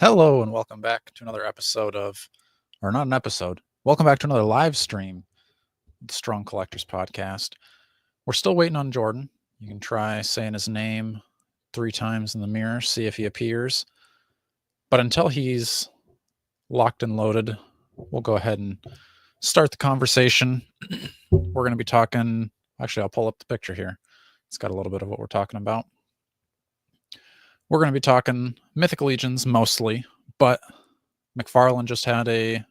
Hello and welcome back to another episode of, or not an episode, welcome back to another live stream, of the Strong Collectors Podcast. We're still waiting on Jordan. You can try saying his name 3 times in the mirror, see if he appears. But until he's locked and loaded, we'll go ahead and start the conversation. We're going to be talking, actually, I'll pull up the picture here. It's got a little bit of what we're talking about. We're going to be talking Mythic Legions mostly, but McFarlane just had a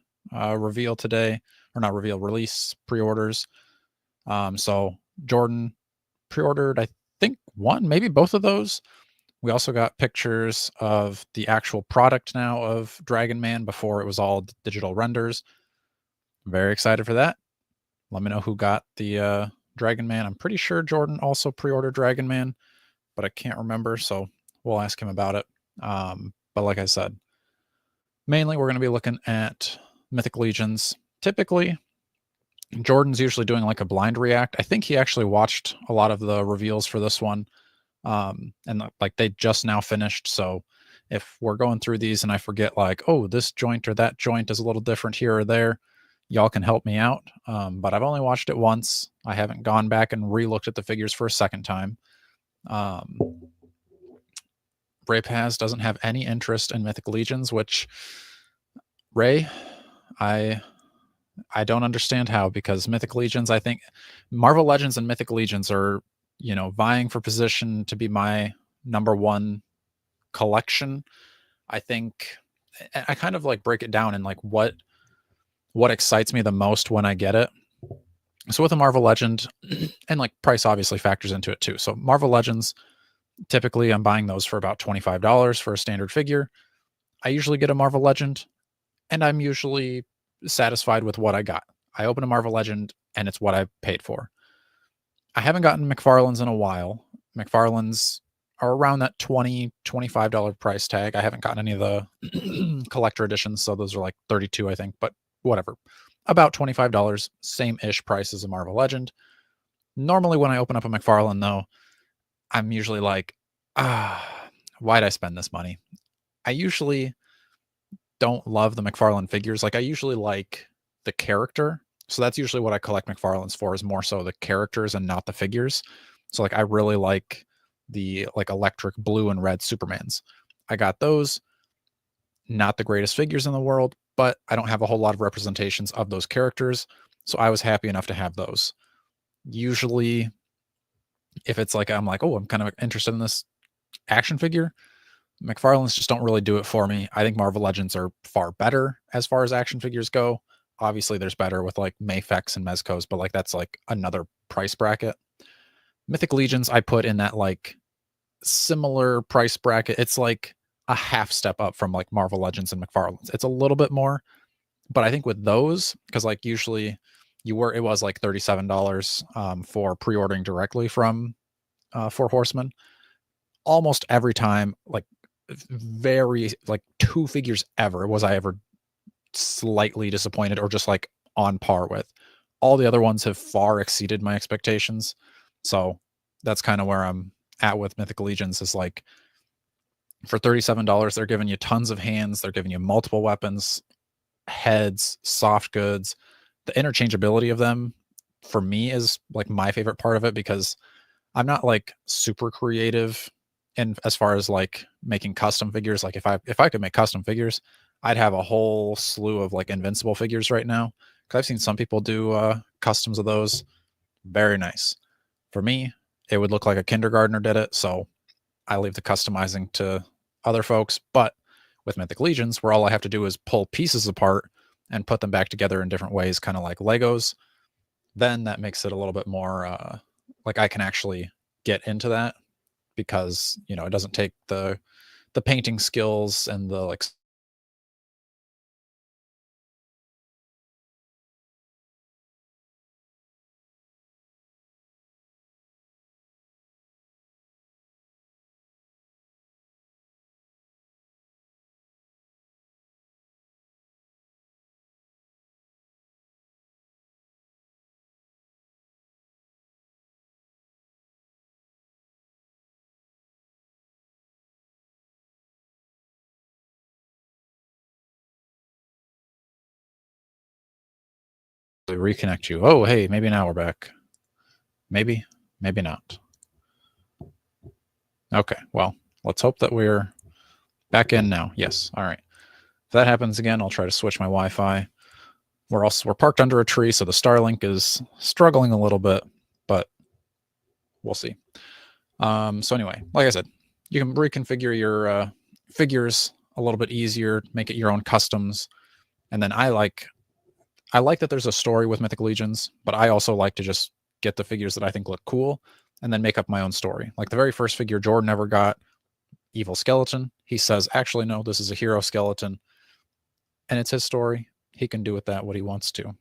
reveal today, or not reveal, release pre-orders. So Jordan pre-ordered, I think one, maybe both of those. We also got pictures of the actual product now of Dragon Man before it was all digital renders. Very excited for that. Let me know who got the Dragon Man. I'm pretty sure Jordan also pre-ordered Dragon Man, but I can't remember, so we'll ask him about it. But like I said, mainly we're going to be looking at Mythic Legions. Typically, Jordan's usually doing like a blind react. I think he actually watched a lot of the reveals for this one. And like they just now finished. So if we're going through these and I forget like, oh, this joint or that joint is a little different here or there, y'all can help me out. But I've only watched it once. I haven't gone back and re-looked at the figures for a second time. Ray Paz doesn't have any interest in Mythic Legions, which Ray, I don't understand how, because Mythic Legions, I think Marvel Legends and Mythic Legions are, vying for position to be my number one collection. I think I kind of like break it down in like what excites me the most when I get it. So with a Marvel Legend, and like price obviously factors into it too. So Marvel Legends, typically I'm buying those for about $25 for a standard figure. I usually get a Marvel Legend and I'm usually satisfied with what I got. I open a Marvel Legend and it's what I paid for. I haven't gotten McFarlane's in a while. McFarlane's are around that $20-$25 price tag. I haven't gotten any of the collector editions, so those are like 32, I think, but whatever. About $25, same-ish price as a Marvel Legend. Normally when I open up a McFarlane though, I'm usually like, why'd I spend this money? I usually don't love the McFarlane figures. Like I usually like the character. So that's usually what I collect McFarlane's for, is more so the characters and not the figures. So like I really like the like electric blue and red Supermans. I got those. Not the greatest figures in the world, but I don't have a whole lot of representations of those characters. So I was happy enough to have those. Usually if it's like I'm like, oh, I'm kind of interested in this action figure, McFarlane's just don't really do it for me. I think Marvel Legends are far better as far as action figures go. Obviously, there's better with like Mayfex and Mezcos, but like that's like another price bracket. Mythic Legions, I put in that like similar price bracket. It's like a half step up from like Marvel Legends and McFarlane's. It's a little bit more, but I think with those, because like usually it was like $37 for pre-ordering directly from Four Horsemen. Almost every time, like very like 2 figures ever was I ever slightly disappointed or just like on par with. All the other ones have far exceeded my expectations. So that's kind of where I'm at with Mythic Legions, is like for $37, they're giving you tons of hands, they're giving you multiple weapons, heads, soft goods. The interchangeability of them for me is like my favorite part of it, because I'm not like super creative in as far as like making custom figures. Like if I could make custom figures, I'd have a whole slew of like invincible figures right now. Cause I've seen some people do customs of those. Very nice. For me, it would look like a kindergartner did it. So I leave the customizing to other folks. But with Mythic Legions, where all I have to do is pull pieces apart and put them back together in different ways, kind of like Legos, then that makes it a little bit more like I can actually get into that, because it doesn't take the painting skills and the like reconnect you. Oh, hey, maybe now we're back. Maybe not. Okay, well, let's hope that we're back in now. Yes, all right. If that happens again, I'll try to switch my Wi-Fi. We're parked under a tree, so the Starlink is struggling a little bit, but we'll see. So anyway, like I said, you can reconfigure your figures a little bit easier, make it your own customs, and then I like that there's a story with Mythic Legions, but I also like to just get the figures that I think look cool and then make up my own story. Like the very first figure Jordan ever got, Evil Skeleton, he says, actually, no, this is a hero skeleton, and it's his story. He can do with that what he wants to.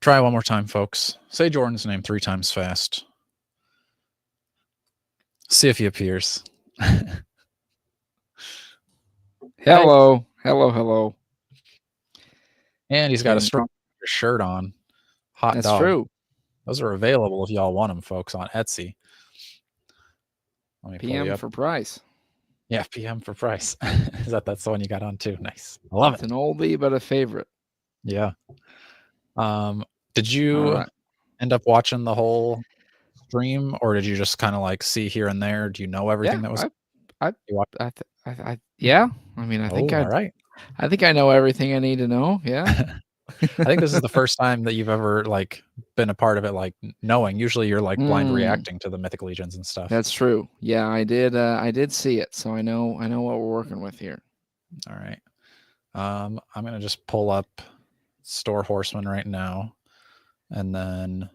Try one more time, folks. Say Jordan's name 3 times fast. See if he appears. Hello. Hello. And he's got a strong shirt on. Hot That's dog. true. Those are available if y'all want them, folks, on Etsy. Let me pull you PM up. for price. Yeah, PM for price. That's the one you got on too. Nice. I love It's an oldie but a favorite. Yeah. Did you end up watching the whole stream, or did you just kind of like see here and there? Do you know everything that was? Yeah. I mean, I think all right. I think I know everything I need to know. Yeah. I think this is the first time that you've ever like been a part of it, like knowing. Usually you're like blind reacting to the Mythic Legions and stuff. That's true. Yeah, I did see it, so I know what we're working with here. All right. I'm gonna just pull up Store Horseman right now, and then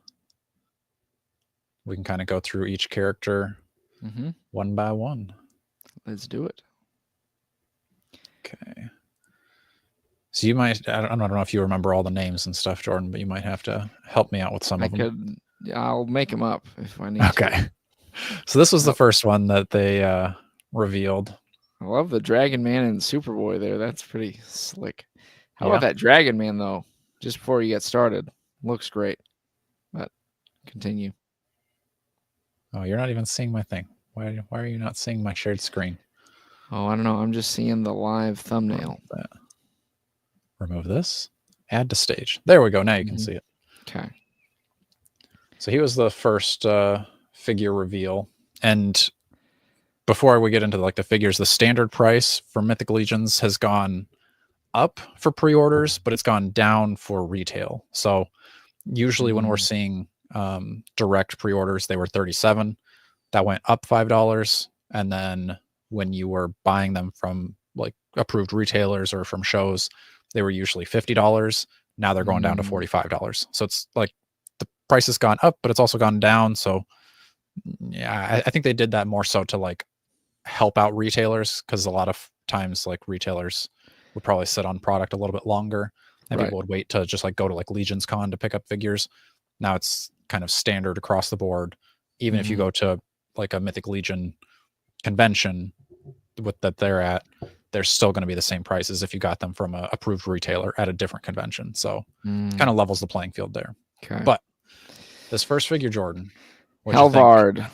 we can kind of go through each character one by one. Let's do it. Okay. So you might, I don't know if you remember all the names and stuff, Jordan, but you might have to help me out with some of them. I'll make them up if I need to. Okay. So this was the first one that they revealed. I love the Dragon Man and Superboy there. That's pretty slick. How about that Dragon Man, though? Just before you get started. Looks great. But continue. Oh, you're not even seeing my thing. Why are you not seeing my shared screen? Oh, I don't know. I'm just seeing the live thumbnail. Remove this. Add to stage. There we go. Now you can see it. Okay. So he was the first figure reveal. And before we get into like the figures, the standard price for Mythic Legions has gone up for pre-orders, but it's gone down for retail. So usually when we're seeing direct pre-orders, they were $37. That went up $5. And then when you were buying them from like approved retailers or from shows, they were usually $50. Now they're going down to $45. So it's like the price has gone up, but it's also gone down. So yeah, I think they did that more so to like help out retailers, because a lot of times like retailers would probably sit on product a little bit longer, and people would wait to just like go to like Legions Con to pick up figures. Now it's kind of standard across the board. Even if you go to like a Mythic Legion convention that they're at, they're still going to be the same prices if you got them from a approved retailer at a different convention. So it kind of levels the playing field there. Okay. But this first figure, Jordan, Halvard.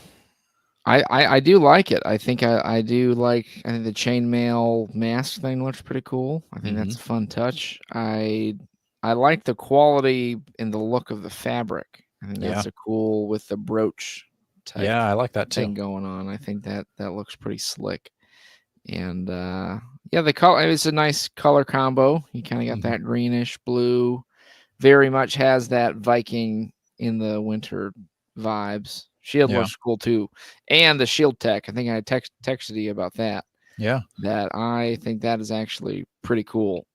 I do like it. I think I do like. I think the chainmail mask thing looks pretty cool. I think that's a fun touch. I like the quality and the look of the fabric. I think that's a cool with the brooch type. Yeah, I like that too. Thing going on. I think that looks pretty slick. And yeah, the color, it's a nice color combo. You kind of got that greenish blue. Very much has that Viking in the winter vibes. Shield looks cool too. And the shield tech. I think I texted you about that. Yeah. That I think that is actually pretty cool.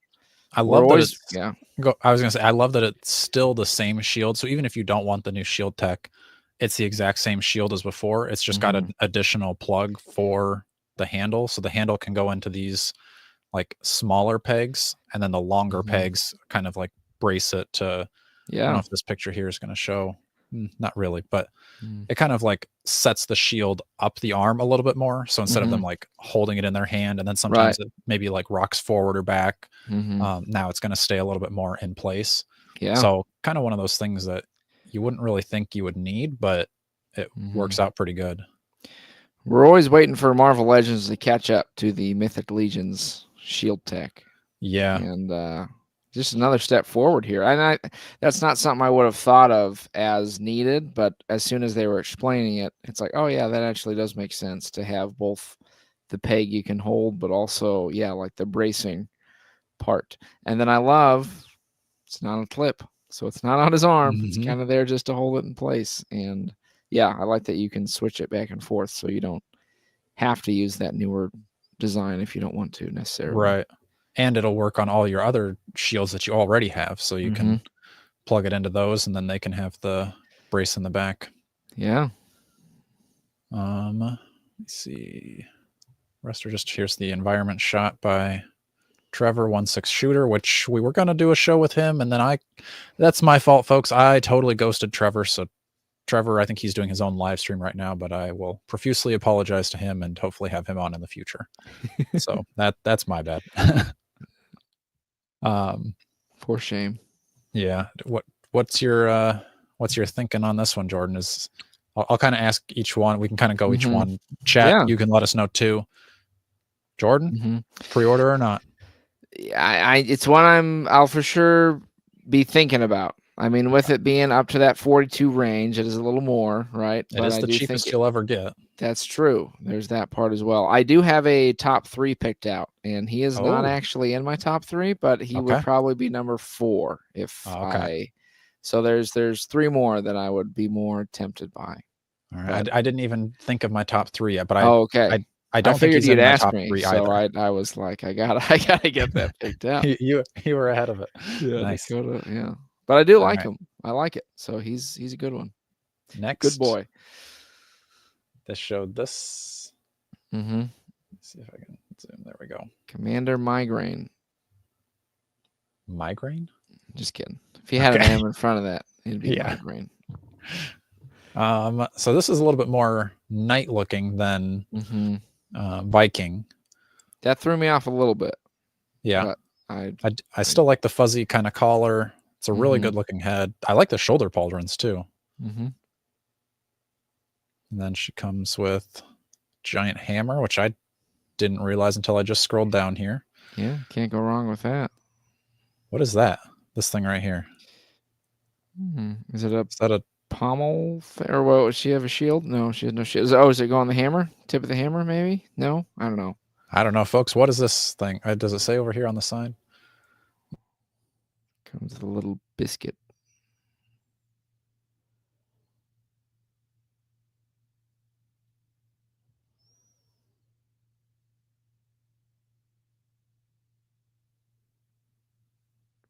I love that it's, I was going to say, I love that it's still the same shield. So even if you don't want the new shield tech, it's the exact same shield as before. It's just got an additional plug for the handle. So the handle can go into these like smaller pegs, and then the longer pegs kind of like brace it to, I don't know if this picture here is going to show. Not really, but it kind of like sets the shield up the arm a little bit more. So instead of them like holding it in their hand, and then sometimes it maybe like rocks forward or back, now it's going to stay a little bit more in place. Yeah. So kind of one of those things that you wouldn't really think you would need, but it works out pretty good. We're always waiting for Marvel Legends to catch up to the Mythic Legions shield tech. Yeah. And just another step forward here. And that's not something I would have thought of as needed, but as soon as they were explaining it, it's like, oh yeah, that actually does make sense to have both the peg you can hold, but also, yeah, like the bracing part. And then I love it's not a clip, so it's not on his arm. It's kind of there just to hold it in place. And yeah, I like that you can switch it back and forth, so you don't have to use that newer design if you don't want to necessarily. Right. And it'll work on all your other shields that you already have, so you can plug it into those, and then they can have the brace in the back. Yeah. Let's see. Rest are just here's the environment shot by Trevor 1/6 shooter, which we were gonna do a show with him, and then that's my fault, folks. I totally ghosted Trevor. So Trevor, I think he's doing his own live stream right now, but I will profusely apologize to him and hopefully have him on in the future. So that's my bad. For shame. Yeah. What's your thinking on this one, Jordan? I'll kind of ask each one. We can kind of go each one. Chat, Yeah. you can let us know too. Jordan, pre-order or not? It's one I'll for sure be thinking about. I mean, with it being up to that 42 range, it is a little more, right? It is the cheapest you'll ever get. That's true. There's that part as well. I do have a top 3 picked out, and he is not actually in my top 3, but he would probably be number 4 if So there's 3 more that I would be more tempted by. All right. I didn't even think of my top 3 yet, but I don't think figured he's you'd in my ask top me, 3 so either. I was like, I gotta get that picked out. you were ahead of it. Yeah, nice. Dakota, yeah. But I do like him. I like it. So he's a good one. Next, good boy. This showed this. Let's see if I can zoom. There we go. Commander Migraine. Migraine? Just kidding. If you had an M in front of that, it'd be Migraine. So this is a little bit more knight looking than Viking. That threw me off a little bit. Yeah. I still like the fuzzy kind of collar. It's a really good looking head. I like the shoulder pauldrons too. And then she comes with giant hammer, which I didn't realize until I just scrolled down here. Yeah, can't go wrong with that. What is that? This thing right here. Is that a pommel? Or what? Does she have a shield? No, she has no shield. Oh, is it go on the hammer? Tip of the hammer, maybe? No, I don't know. I don't know, folks. What is this thing? Does it say over here on the side? Comes with a little biscuit.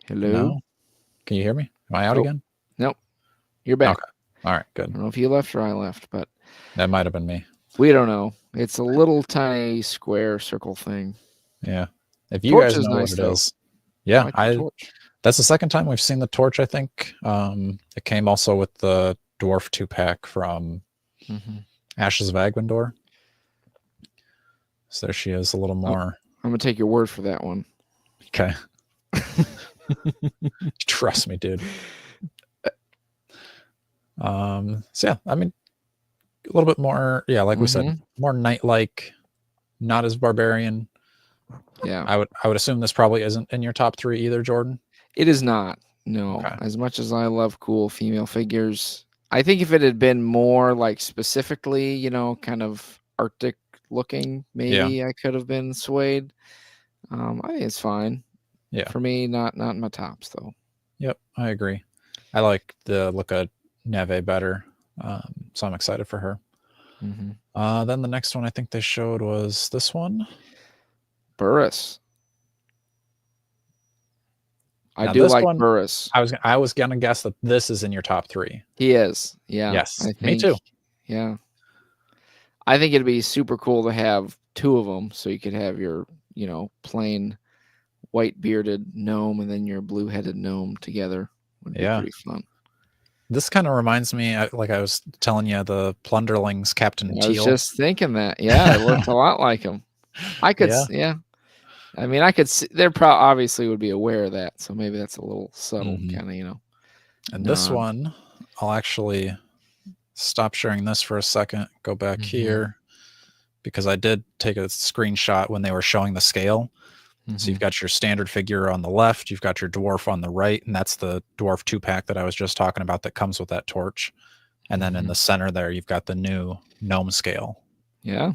Hello? No. Can you hear me? Am I out again? Nope. You're back. Okay. All right, good. I don't know if you left or I left, but that might have been me. We don't know. It's a little tiny square circle thing. Yeah. If you guys know what it is. Yeah, that's the second time we've seen the torch, I think. It came also with the dwarf 2-pack from Ashes of Agvendor. So there she is, a little more. I'm going to take your word for that one. Okay. Trust me, dude. So yeah, I mean, a little bit more, like we said, more knight-like, not as barbarian. Yeah, I would assume this probably isn't in your top 3 either, Jordan. It is not. No, as much as I love cool female figures, I think if it had been more like specifically, kind of Arctic looking, maybe I could have been swayed. I think it's fine. Yeah, for me, not in my tops though. Yep, I agree. I like the look of Neve better, so I'm excited for her. Then the next one I think they showed was this one, Burris. I do like Burris. I was gonna guess that this is in your top 3. He is. Yeah. Yes. Me too. Yeah. I think it'd be super cool to have 2 of them, so you could have your, plain white bearded gnome and then your blue headed gnome together. Would be pretty fun. This kind of reminds me, like I was telling you, the Plunderlings Captain Teal. I was just thinking that. Yeah, it looked a lot like him. I could. Yeah. I mean, I could see they're obviously would be aware of that, so maybe that's a little subtle, kind of, And this one, I'll actually stop sharing this for a second. Go back here because I did take a screenshot when they were showing the scale, So you've got your standard figure on the left, you've got your dwarf on the right, and that's the dwarf 2-pack that I was just talking about that comes with that torch. And then in the center there, you've got the new gnome scale. Yeah.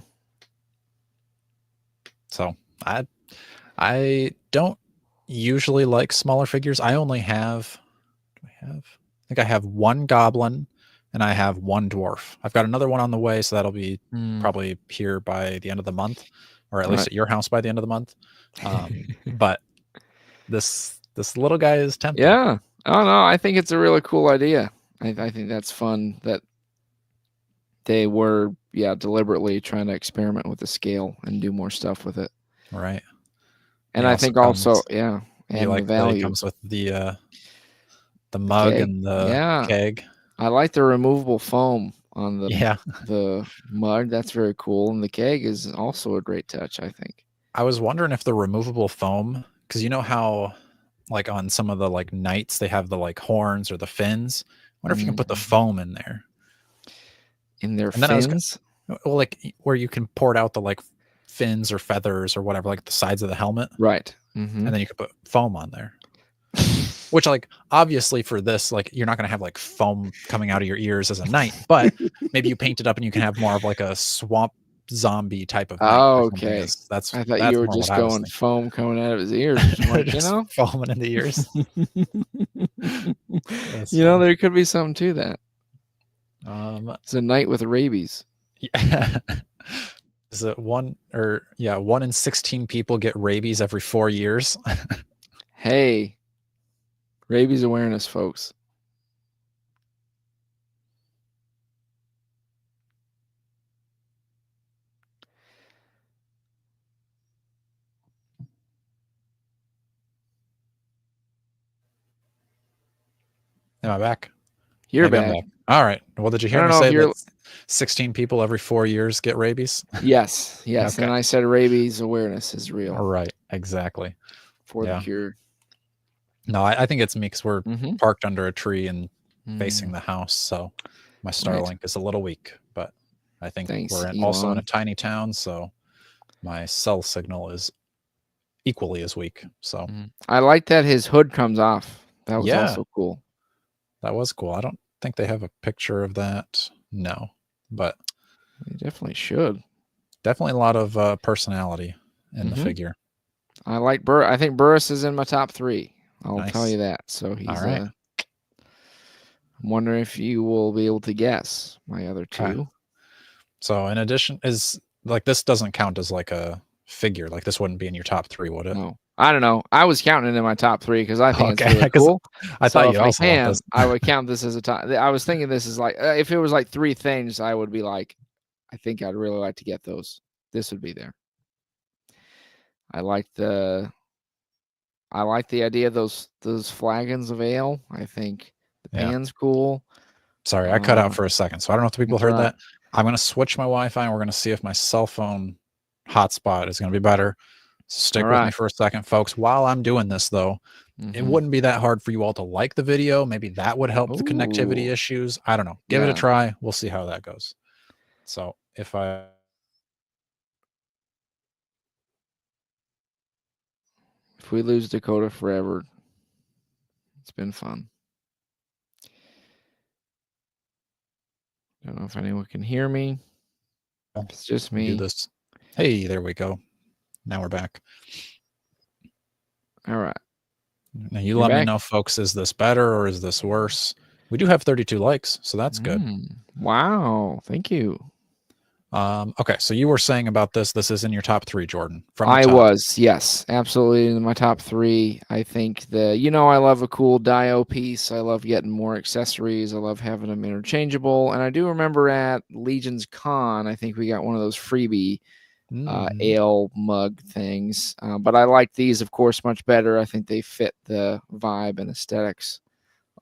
So I don't usually like smaller figures. I only have, I think I have one goblin and I have one dwarf. I've got another one on the way, so that'll be probably here by the end of the month, or at least at your house by the end of the month. But this little guy is tempting. Yeah. Oh no, I think it's a really cool idea. I think that's fun that they were deliberately trying to experiment with the scale and do more stuff with it. Right. And I think also, and like the value. He comes with the mug and the keg. I like the removable foam on the mug. That's very cool. And the keg is also a great touch, I think. I was wondering if the removable foam, because you know how like on some of the like knights they have the like horns or the fins. I wonder if you can put the foam in there. In their fins? Well, like where you can pour it out the like fins or feathers or whatever, like the sides of the helmet. Right. And then you could put foam on there. Which, like, obviously for this, like, you're not going to have like foam coming out of your ears as a knight, but maybe you paint it up and you can have more of like a swamp zombie type of. Oh, okay. That's. I thought you were just going foam coming out of his ears. Like, just foaming in the ears. There could be something to that. It's a knight with rabies. Yeah. Is it 1 in 16 people get rabies every 4 years? Hey, rabies awareness, folks. Am I back? You're back. All right. Well, did you hear me say that 16 people every 4 years get rabies? Yes. Okay. And I said rabies awareness is real. Right. Exactly. For the cure. No, I think it's me because we're parked under a tree and facing the house. So my Starlink is a little weak, but I think we're also in a tiny town. So my cell signal is equally as weak. So I like that his hood comes off. That was also cool. That was cool. I don't think they have a picture of that. No, but they definitely should. Definitely a lot of personality in the figure. I like I think Burris is in my top 3. I'll tell you that. So he's all right. I'm wondering if you will be able to guess my other 2. Okay. So in addition, is like this doesn't count as like a figure. Like this wouldn't be in your top 3, would it? No. I don't know. I was counting it in my top 3 because I think it's really cool. I thought you also want this. I would count this as a top. I was thinking this is like if it was like 3 things, I would be like, I think I'd really like to get those. This would be there. I like the idea of those flagons of ale. I think the pan's cool. Sorry, I cut out for a second, so I don't know if the people heard that. I'm going to switch my Wi-Fi and we're going to see if my cell phone hotspot is going to be better. Stick with me for a second, folks. While I'm doing this, though, it wouldn't be that hard for you all to like the video. Maybe that would help the connectivity issues. I don't know. Give it a try. We'll see how that goes. So if we lose Dakota forever, it's been fun. I don't know if anyone can hear me. It's just me. Do this. Hey, there we go. Now we're back. All right. Now you let me know, folks. Is this better or is this worse? We do have 32 likes, so that's good. Wow. Thank you. Okay, so you were saying about this. This is in your top 3, Jordan. I was, yes, absolutely in my top 3. I think I love a cool dio piece. I love getting more accessories. I love having them interchangeable. And I do remember at Legion's Con, I think we got one of those freebie ale mug things. But I like these, of course, much better. I think they fit the vibe and aesthetics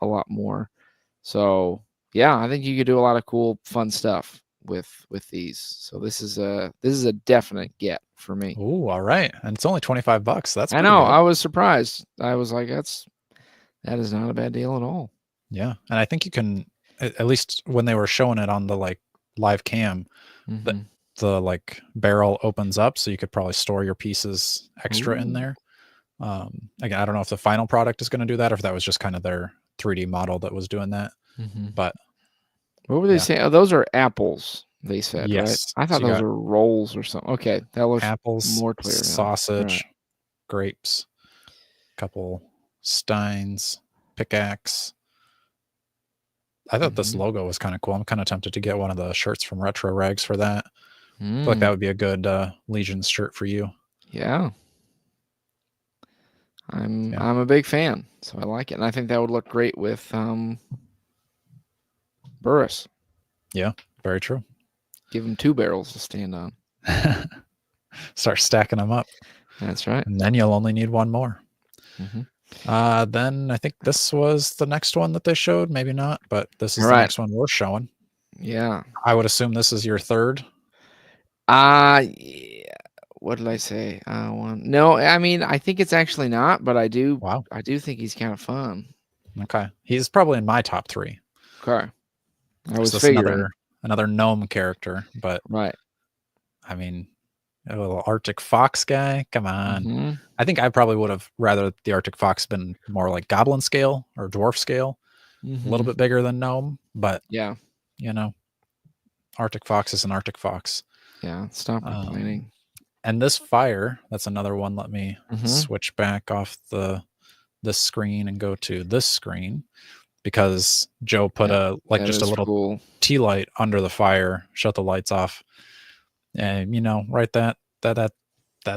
a lot more. So yeah, I think you could do a lot of cool, fun stuff with these. So this is a definite get for me. Oh, all right. And it's only $25. That's I know. Good. I was surprised. I was like, that is not a bad deal at all. Yeah. And I think you can, at least when they were showing it on the like live cam, the like barrel opens up, so you could probably store your pieces extra in there. Again, I don't know if the final product is going to do that or if that was just kind of their 3D model that was doing that. But what were they saying? Oh, those are apples, they said, right? yes, I so thought you those got were rolls or something. Okay, that looks apples, more clear now. sausage, Right. grapes, couple steins, pickaxe. I thought this logo was kind of cool. I'm kind of tempted to get one of the shirts from Retro Rags for that. I feel like that would be a good Legions shirt for you. Yeah. I'm a big fan, so I like it. And I think that would look great with Burris. Yeah, very true. Give him 2 barrels to stand on. Start stacking them up. That's right. And then you'll only need one more. Then I think this was the next one that they showed. Maybe not, but this is the next one we're showing. Yeah. I would assume this is your third. Yeah. What did I say? One. No, I mean, I think it's actually not, but I do. Wow. I do think he's kind of fun. Okay. He's probably in my top 3. Okay. I was figuring. Another gnome character, but right. I mean, a little Arctic Fox guy. Come on. I think I probably would have rather the Arctic Fox been more like goblin scale or dwarf scale, a little bit bigger than gnome, but yeah, Arctic Fox is an Arctic Fox. Yeah, stop complaining. And this fire, that's another one. Let me switch back off this screen and go to this screen because Joe put just a little cool tea light under the fire, shut the lights off. And right, that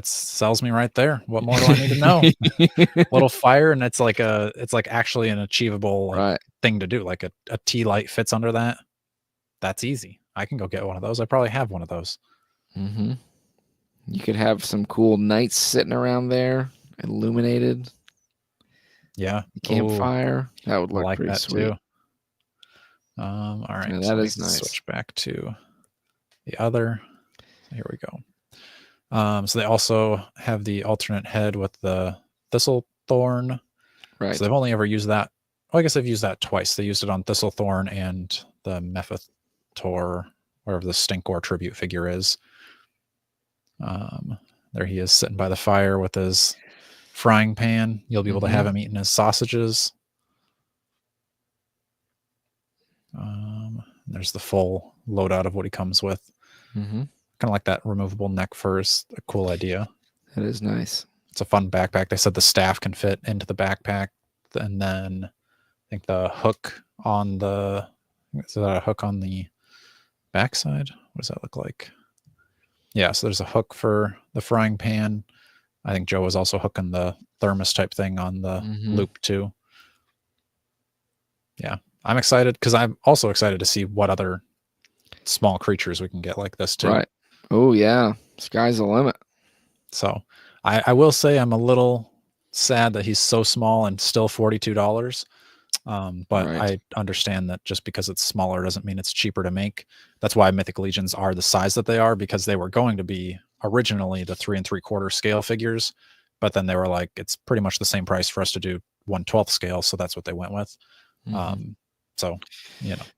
sells me right there. What more do I need to know? Little fire, and it's like actually an achievable thing to do. Like a tea light fits under that. That's easy. I can go get one of those. I probably have one of those. You could have some cool nights sitting around there, illuminated. Yeah, campfire. That would look pretty sweet. Too. All right, yeah, that is nice. Switch back to the other. Here we go. So they also have the alternate head with the Thistlethorn. Right. So they've only ever used that. Well, I guess they've used that twice. They used it on Thistlethorn and the Mephitor, whatever the Stinkor tribute figure is. There he is sitting by the fire with his frying pan. You'll be able to have him eating his sausages. There's the full loadout of what he comes with. Kind of like that removable neck fur is a cool idea. That is nice. It's a fun backpack. They said the staff can fit into the backpack, and then I think the hook on the backside. What does that look like? Yeah, so there's a hook for the frying pan. I think Joe was also hooking the thermos type thing on the loop too. Yeah, I'm excited because I'm also excited to see what other small creatures we can get like this too. Right. Oh yeah, sky's the limit. So I will say I'm a little sad that he's so small and still $42. But I understand that just because it's smaller doesn't mean it's cheaper to make. That's why Mythic Legions are the size that they are, because they were going to be originally the 3 3/4 scale figures, but then they were like, it's pretty much the same price for us to do 1/12 scale, so that's what they went with. So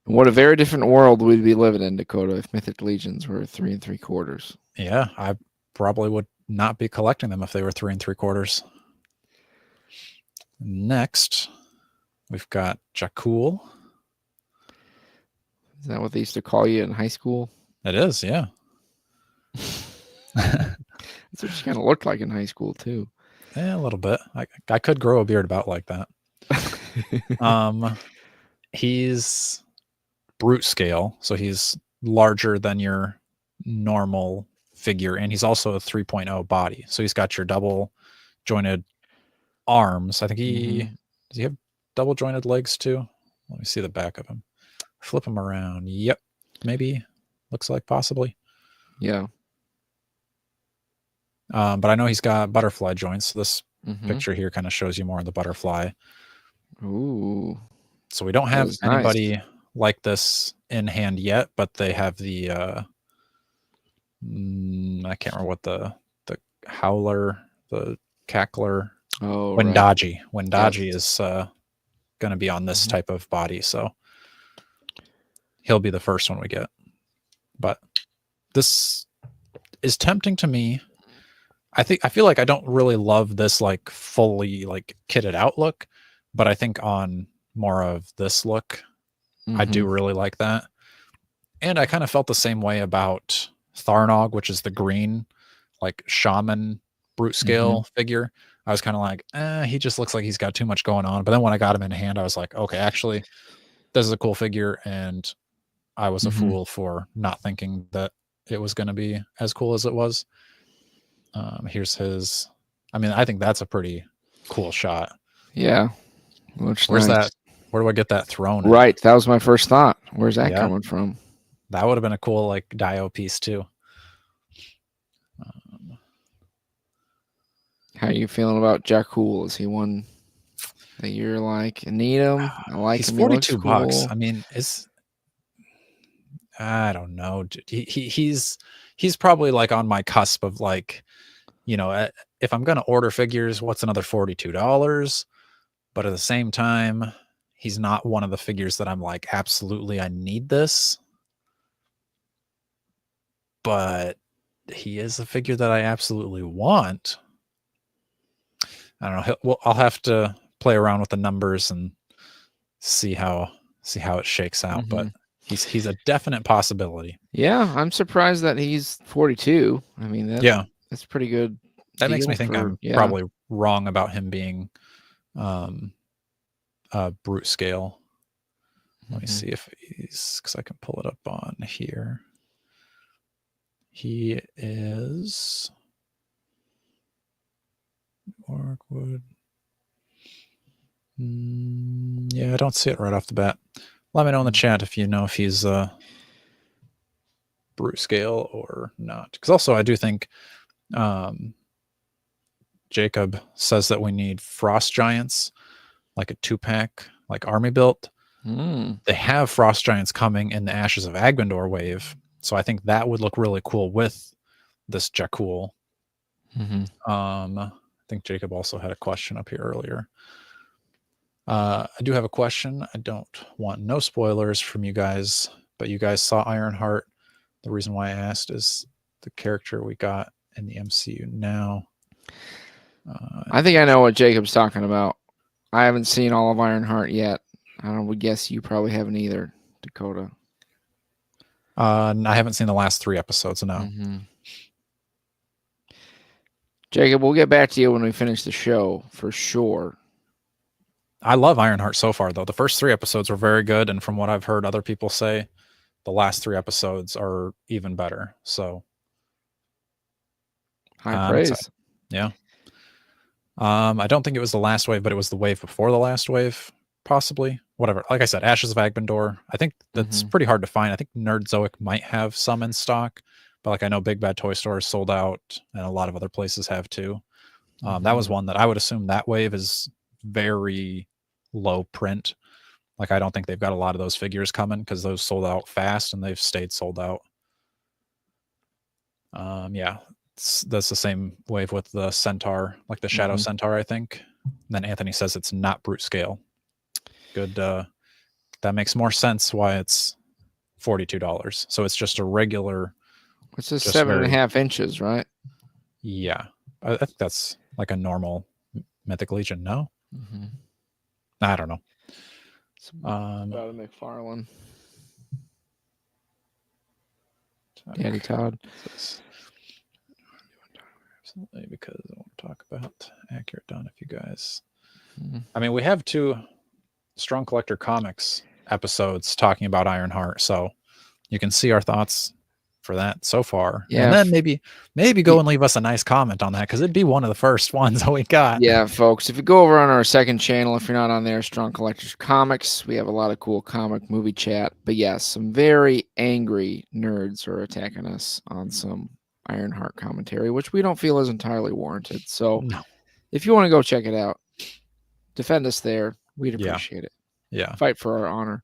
what a very different world we'd be living in, Dakota, if Mythic Legions were 3 3/4. Yeah, I probably would not be collecting them if they were 3 3/4. Next, we've got Jakul. Is that what they used to call you in high school? It is, yeah. That's what you kind of looked like in high school too. Yeah, a little bit. I could grow a beard about like that. He's brute scale, so he's larger than your normal figure, and he's also a 3.0 body. So he's got your double jointed arms. I think does he have double jointed legs too? Let me see the back of him. Flip him around. Yep, maybe. Looks like possibly. Yeah. But I know he's got butterfly joints. So this picture here kind of shows you more of the butterfly. Ooh. So we don't have anybody like this in hand yet, but they have the I can't remember what the howler, the cackler. Oh, Wendaji. Wendaji is going to be on this type of body, so he'll be the first one we get. But this is tempting to me. I feel like I don't really love this like fully like kitted out look, but I think on more of this look, I do really like that. And I kind of felt the same way about Tharnog, which is the green, like shaman brute scale figure. I was kind of like, he just looks like he's got too much going on. But then when I got him in hand, I was like, okay, actually, this is a cool figure. And I was a fool for not thinking that it was going to be as cool as it was. Here's his. I mean, I think that's a pretty cool shot. Yeah. Looks Where's nice. that? Where do I get that throne? Right. That was my first thought. Where's that Yeah. coming from? That would have been a cool like Dio piece too. How are you feeling about Jakul? Is he one that you're like, need him? I like He's him. $42. Cool. I mean, I don't know. He's probably like on my cusp of like, if I'm gonna order figures, what's another $42? But at the same time, he's not one of the figures that I'm like, absolutely, I need this. But he is a figure that I absolutely want. I don't know. Well, I'll have to play around with the numbers and see how it shakes out. But he's a definite possibility. Yeah, I'm surprised that he's 42. I mean, that's pretty good. That makes me think I'm probably wrong about him being brute scale. Let me see if because I can pull it up on here. He is Orkwood. Yeah, I don't see it right off the bat. Let me know in the chat if you know if he's brute scale or not. Because also I do think Jacob says that we need frost giants, like a 2-pack, like army built. They have frost giants coming in the Ashes of Agbendor wave, so I think that would look really cool with this Jakul. I think Jacob also had a question up here earlier. I do have a question. I don't want no spoilers from you guys, but you guys saw Ironheart. The reason why I asked is the character we got in the MCU now. I think I know what Jacob's talking about. I haven't seen all of Ironheart yet. I would guess you probably haven't either, Dakota. I haven't seen the last 3 episodes, no. Jacob, we'll get back to you when we finish the show, for sure. I love Ironheart so far, though. The first 3 episodes were very good, and from what I've heard other people say, the last 3 episodes are even better. So high praise. Yeah. I don't think it was the last wave, but it was the wave before the last wave, possibly. Whatever. Like I said, Ashes of Agbendor. I think that's pretty hard to find. I think Nerdzoic might have some in stock, but like I know Big Bad Toy Store is sold out, and a lot of other places have too. That was one that I would assume that wave is very low print. Like I don't think they've got a lot of those figures coming because those sold out fast and they've stayed sold out. Yeah, that's the same wave with the Centaur, like the Shadow Centaur, I think. And then Anthony says it's not brute scale. Good. That makes more sense why it's $42. So it's just a regular. It's just 7.5 inches, right? Yeah, I think that's like a normal Mythic Legion. No, I don't know. Todd McFarlane. Daddy Todd. Absolutely, because I want to talk about Accurate Dawn if you guys. I mean, we have 2 Strong Collector Comics episodes talking about Ironheart, so you can see our thoughts for that so far. Yeah, and then maybe go and leave us a nice comment on that, because it'd be one of the first ones that we got. Yeah, folks, if you go over on our second channel, if you're not on there, Strong Collectors Comics, we have a lot of cool comic movie chat. But yes, some very angry nerds are attacking us on some Ironheart commentary, which we don't feel is entirely warranted. So if you want to go check it out, defend us there. We'd appreciate it. Yeah. Fight for our honor.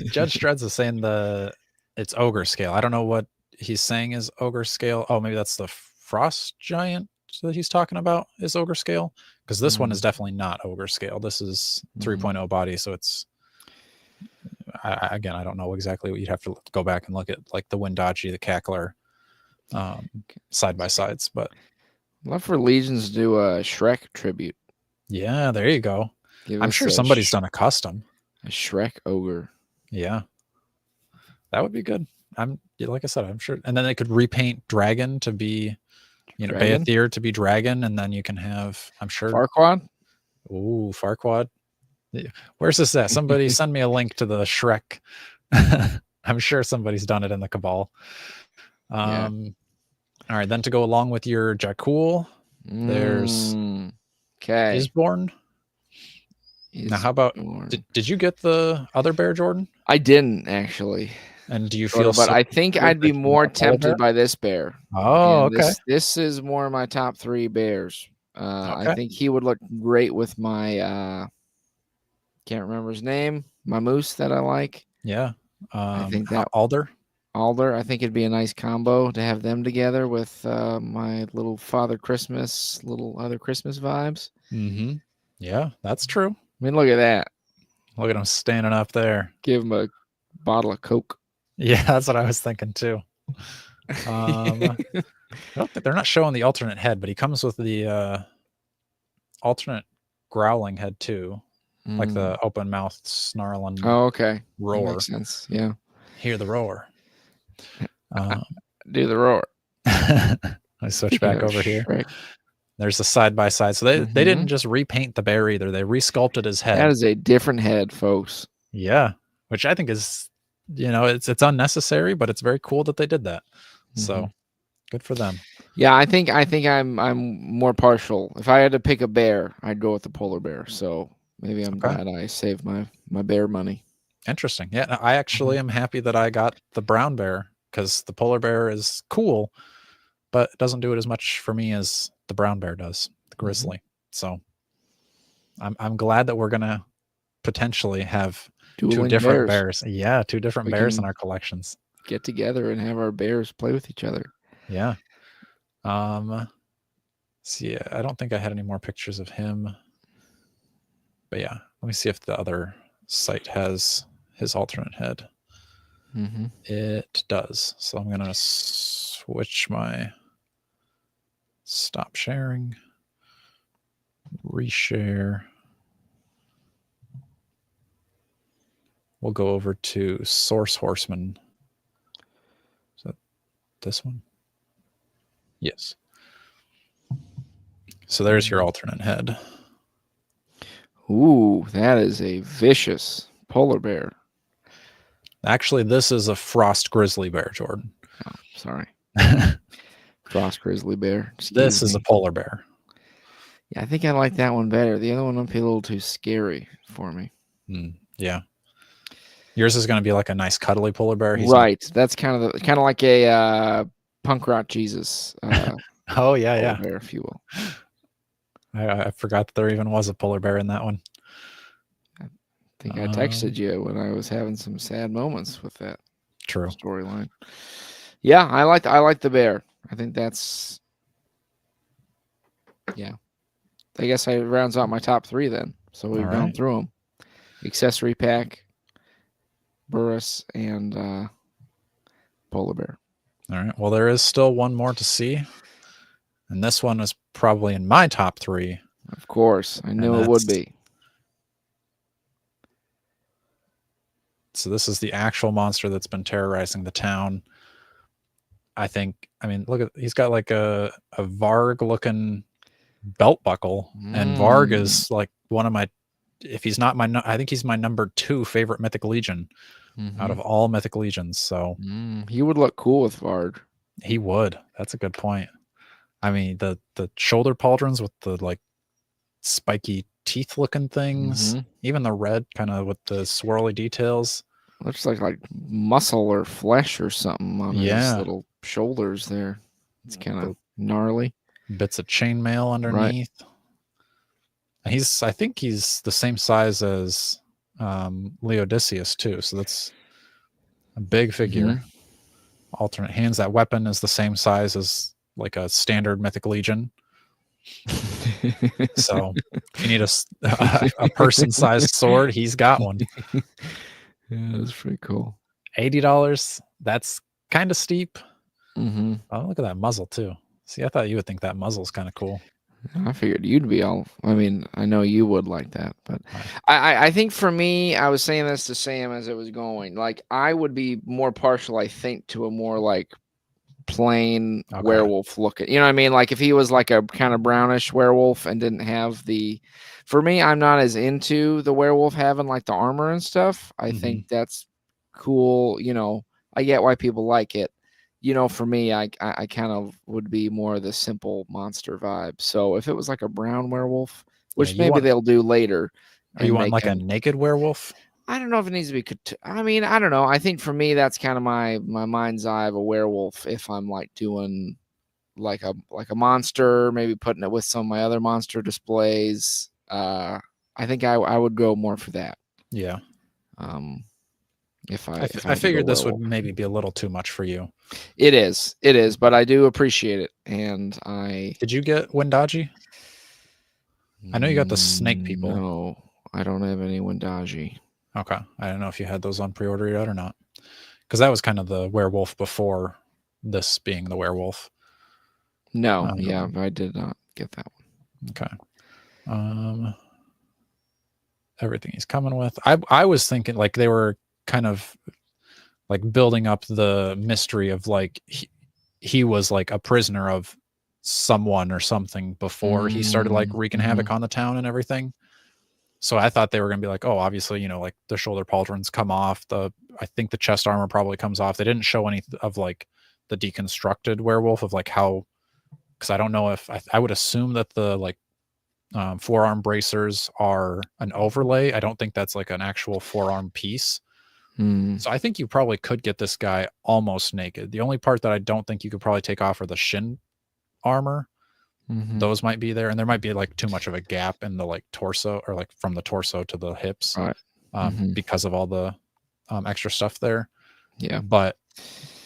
Judge Dreads is saying it's ogre scale. I don't know what he's saying is ogre scale. Oh, maybe that's the frost giant that he's talking about is ogre scale, because this one is definitely not ogre scale. This is 3.0 body, so it's again, I don't know exactly what you'd have to go back and look at, like the Windachi, the Cackler, side by sides. But love for Legions to do a Shrek tribute. yeah, there you go. Give I'm us sure somebody's done a custom. a Shrek ogre. Yeah, that would be good. Like I said, I'm sure. And then they could repaint Dragon to be, Dragon? Beathir to be Dragon, and then you can have, I'm sure. Farquaad? Ooh, Farquaad. Where's this at? Somebody send me a link to the Shrek. I'm sure somebody's done it in the Cabal. Yeah. All right, then to go along with your Jakul, there's okay. Isborn. Now, how about did you get the other bear, Jordan? I didn't actually. And do you feel? But I think I'd be more tempted by this bear. Oh, okay. This is more of my top 3 bears. I think he would look great with my can't remember his name, my moose that I like. Yeah. I think that Alder. I think it'd be a nice combo to have them together with my little Father Christmas, little other Christmas vibes. Mm-hmm. Yeah, that's true. I mean, look at that. Look at him standing up there. Give him a bottle of Coke. Yeah, that's what I was thinking too. I don't think they're not showing the alternate head, but he comes with the alternate growling head too, like the open mouth snarling. Oh, okay. Roar. That makes sense. Yeah. Hear the roar. Do the roar. I switch back over here. There's the side by side. So they didn't just repaint the bear either. They resculpted his head. That is a different head, folks. Yeah, which I think is, it's unnecessary, but it's very cool that they did that. So good for them. Yeah, I think I'm more partial. If I had to pick a bear, I'd go with the polar bear. So maybe I'm glad I saved my bear money. Interesting. Yeah, I actually am happy that I got the brown bear, because the polar bear is cool, but it doesn't do it as much for me as the brown bear does, the grizzly. So I'm glad that we're gonna potentially have two different bears. Yeah, two different bears in our collections. Get together and have our bears play with each other. Yeah. See, I don't think I had any more pictures of him. But yeah, let me see if the other site has his alternate head. It does. So I'm gonna switch my stop sharing, reshare. We'll go over to Source Horseman. Is that this one? Yes. So there's your alternate head. Ooh, that is a vicious polar bear. Actually, this is a frost grizzly bear, Jordan. Oh, sorry. Frost grizzly bear. This is a polar bear. Yeah, I think I like that one better. The other one might be a little too scary for me. Yeah. Yours is going to be like a nice cuddly polar bear. Right. That's kind of like a punk rock Jesus. Oh, yeah. Bear, if you will. I forgot that there even was a polar bear in that one. I think I texted you when I was having some sad moments with that storyline. Yeah, I like the bear. I think that's, yeah. I guess I rounds out my top 3 then. So we've gone through them. Accessory pack, Burris, and polar bear. All right. Well, there is still one more to see. And this one is probably in my top 3. Of course. I knew it would be. So this is the actual monster that's been terrorizing the town. I mean, look at, he's got like a Varg looking belt buckle. And Varg is like one of my, if he's not my, I think he's my number 2 favorite Mythic Legion out of all Mythic Legions. So he would look cool with Varg. He would. That's a good point. I mean, the shoulder pauldrons with the like spiky teeth looking things, even the red kind of with the swirly details. Looks like muscle or flesh or something on his little shoulders there. It's kind of gnarly. Bits of chainmail underneath. Right. And I think he's the same size as Leodicius too. So that's a big figure. Alternate hands. That weapon is the same size as like a standard Mythic Legion. So if you need a person-sized sword, he's got one. Yeah, that's pretty cool. $80. That's kind of steep. Mm-hmm. Oh, look at that muzzle too. See, I thought you would think that muzzle's kind of cool. I figured you'd be all. I mean, I know you would like that, but Right. I think for me, I was saying this to Sam as it was going. Like, I would be more partial, I think, to a more like plain Okay. werewolf looking. You know what I mean? Like if he was like a kind of brownish werewolf and didn't have the. For me, I'm not as into the werewolf having like the armor and stuff. I think that's cool. You know, I get why people like it. You know, for me, I kind of would be more of the simple monster vibe. So if it was like a brown werewolf, which you maybe want, they'll do later, or you and want make like a him. naked werewolf? I don't know if it needs to be. I mean, I don't know. I think for me, that's kind of my mind's eye of a werewolf. If I'm like doing like a monster, maybe putting it with some of my other monster displays. I think I would go more for that. Yeah. If I I had to go figured this would werewolf. maybe be a little too much for you. It is, but I do appreciate it, and I. Did you get Wendaji? I know you got the snake people. No, I don't have any Wendaji. Okay. I don't know if you had those on pre-order yet or not. Because that was kind of the werewolf before this being the werewolf. No, yeah, I did not get that one. Okay. Everything he's coming with. I was thinking like they were kind of like building up the mystery of like he was like a prisoner of someone or something before he started like wreaking havoc on the town and everything. So I thought they were going to be like, oh, obviously, you know, like the shoulder pauldrons come off. I think the chest armor probably comes off. They didn't show any of like the deconstructed werewolf of like how, because I don't know if I would assume that the like forearm bracers are an overlay. I don't think that's like an actual forearm piece. So I think you probably could get this guy almost naked. The only part that I don't think you could probably take off are the shin armor. Those might be there, and there might be like too much of a gap in the like torso, or like from the torso to the hips, because of all the extra stuff there. Yeah. But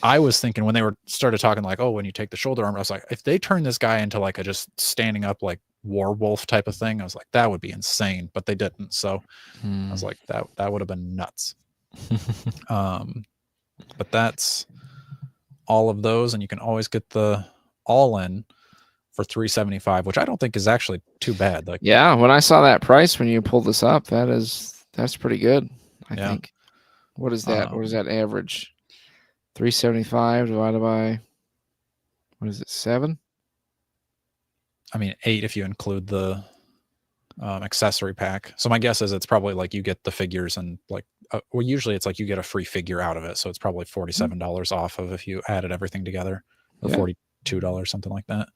I was thinking when they started talking like, oh, when you take the shoulder armor, I was like, if they turn this guy into like a just standing up like werewolf type of thing, I was like, that would be insane. But they didn't, so I was like, that would have been nuts. But that's all of those, and you can always get the all-in for $375, which I don't think is actually too bad. Like, yeah, when I saw that price when you pulled this up, that's pretty good. I think. What is that? What is that average? 375 divided by, what is it, 7? I mean 8 if you include the accessory pack. So my guess is it's probably like you get the figures and like well, usually it's like you get a free figure out of it, so it's probably $47 off of if you added everything together, or $42, something like that.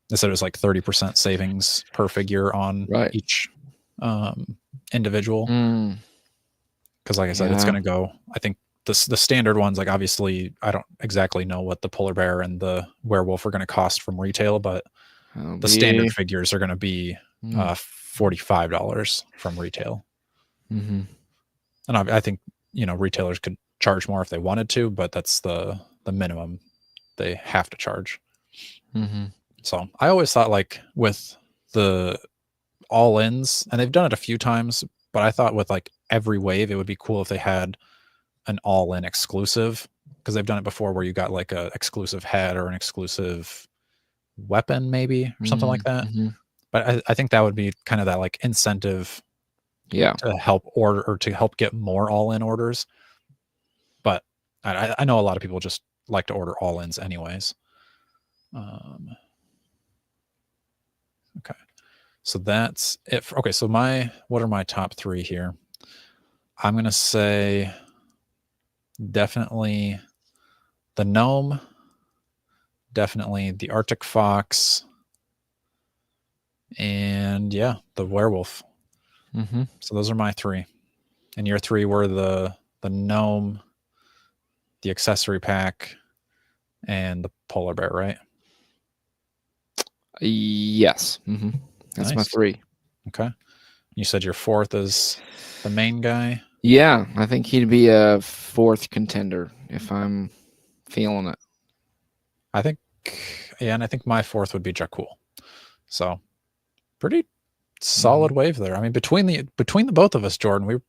They said it was like 30% savings per figure on each individual. Because like I said, it's going to go, I think the standard ones, like obviously I don't exactly know what the polar bear and the werewolf are going to cost from retail, but the standard figures are going to be $45 from retail. And I think, you know, retailers could charge more if they wanted to, but that's the minimum they have to charge. So I always thought like with the all-ins, and they've done it a few times, but I thought with like every wave, it would be cool if they had an all-in exclusive, because they've done it before where you got like a exclusive head or an exclusive weapon maybe or something like that. But I think that would be kind of that like incentive to help order or to help get more all-in orders. But I know a lot of people just like to order all-ins anyways. Okay, so that's it. Okay, so what are my top 3 here? I'm gonna say definitely the gnome, definitely the Arctic fox, and yeah, the werewolf. So those are my 3, and your 3 were the gnome, the accessory pack, and the polar bear, right? Yes. That's my 3. Okay. You said your 4th is the main guy? Yeah, I think he'd be a 4th contender if I'm feeling it. I think, yeah, and I think my 4th would be Jakul. So pretty solid wave there. I mean, between the both of us, Jordan,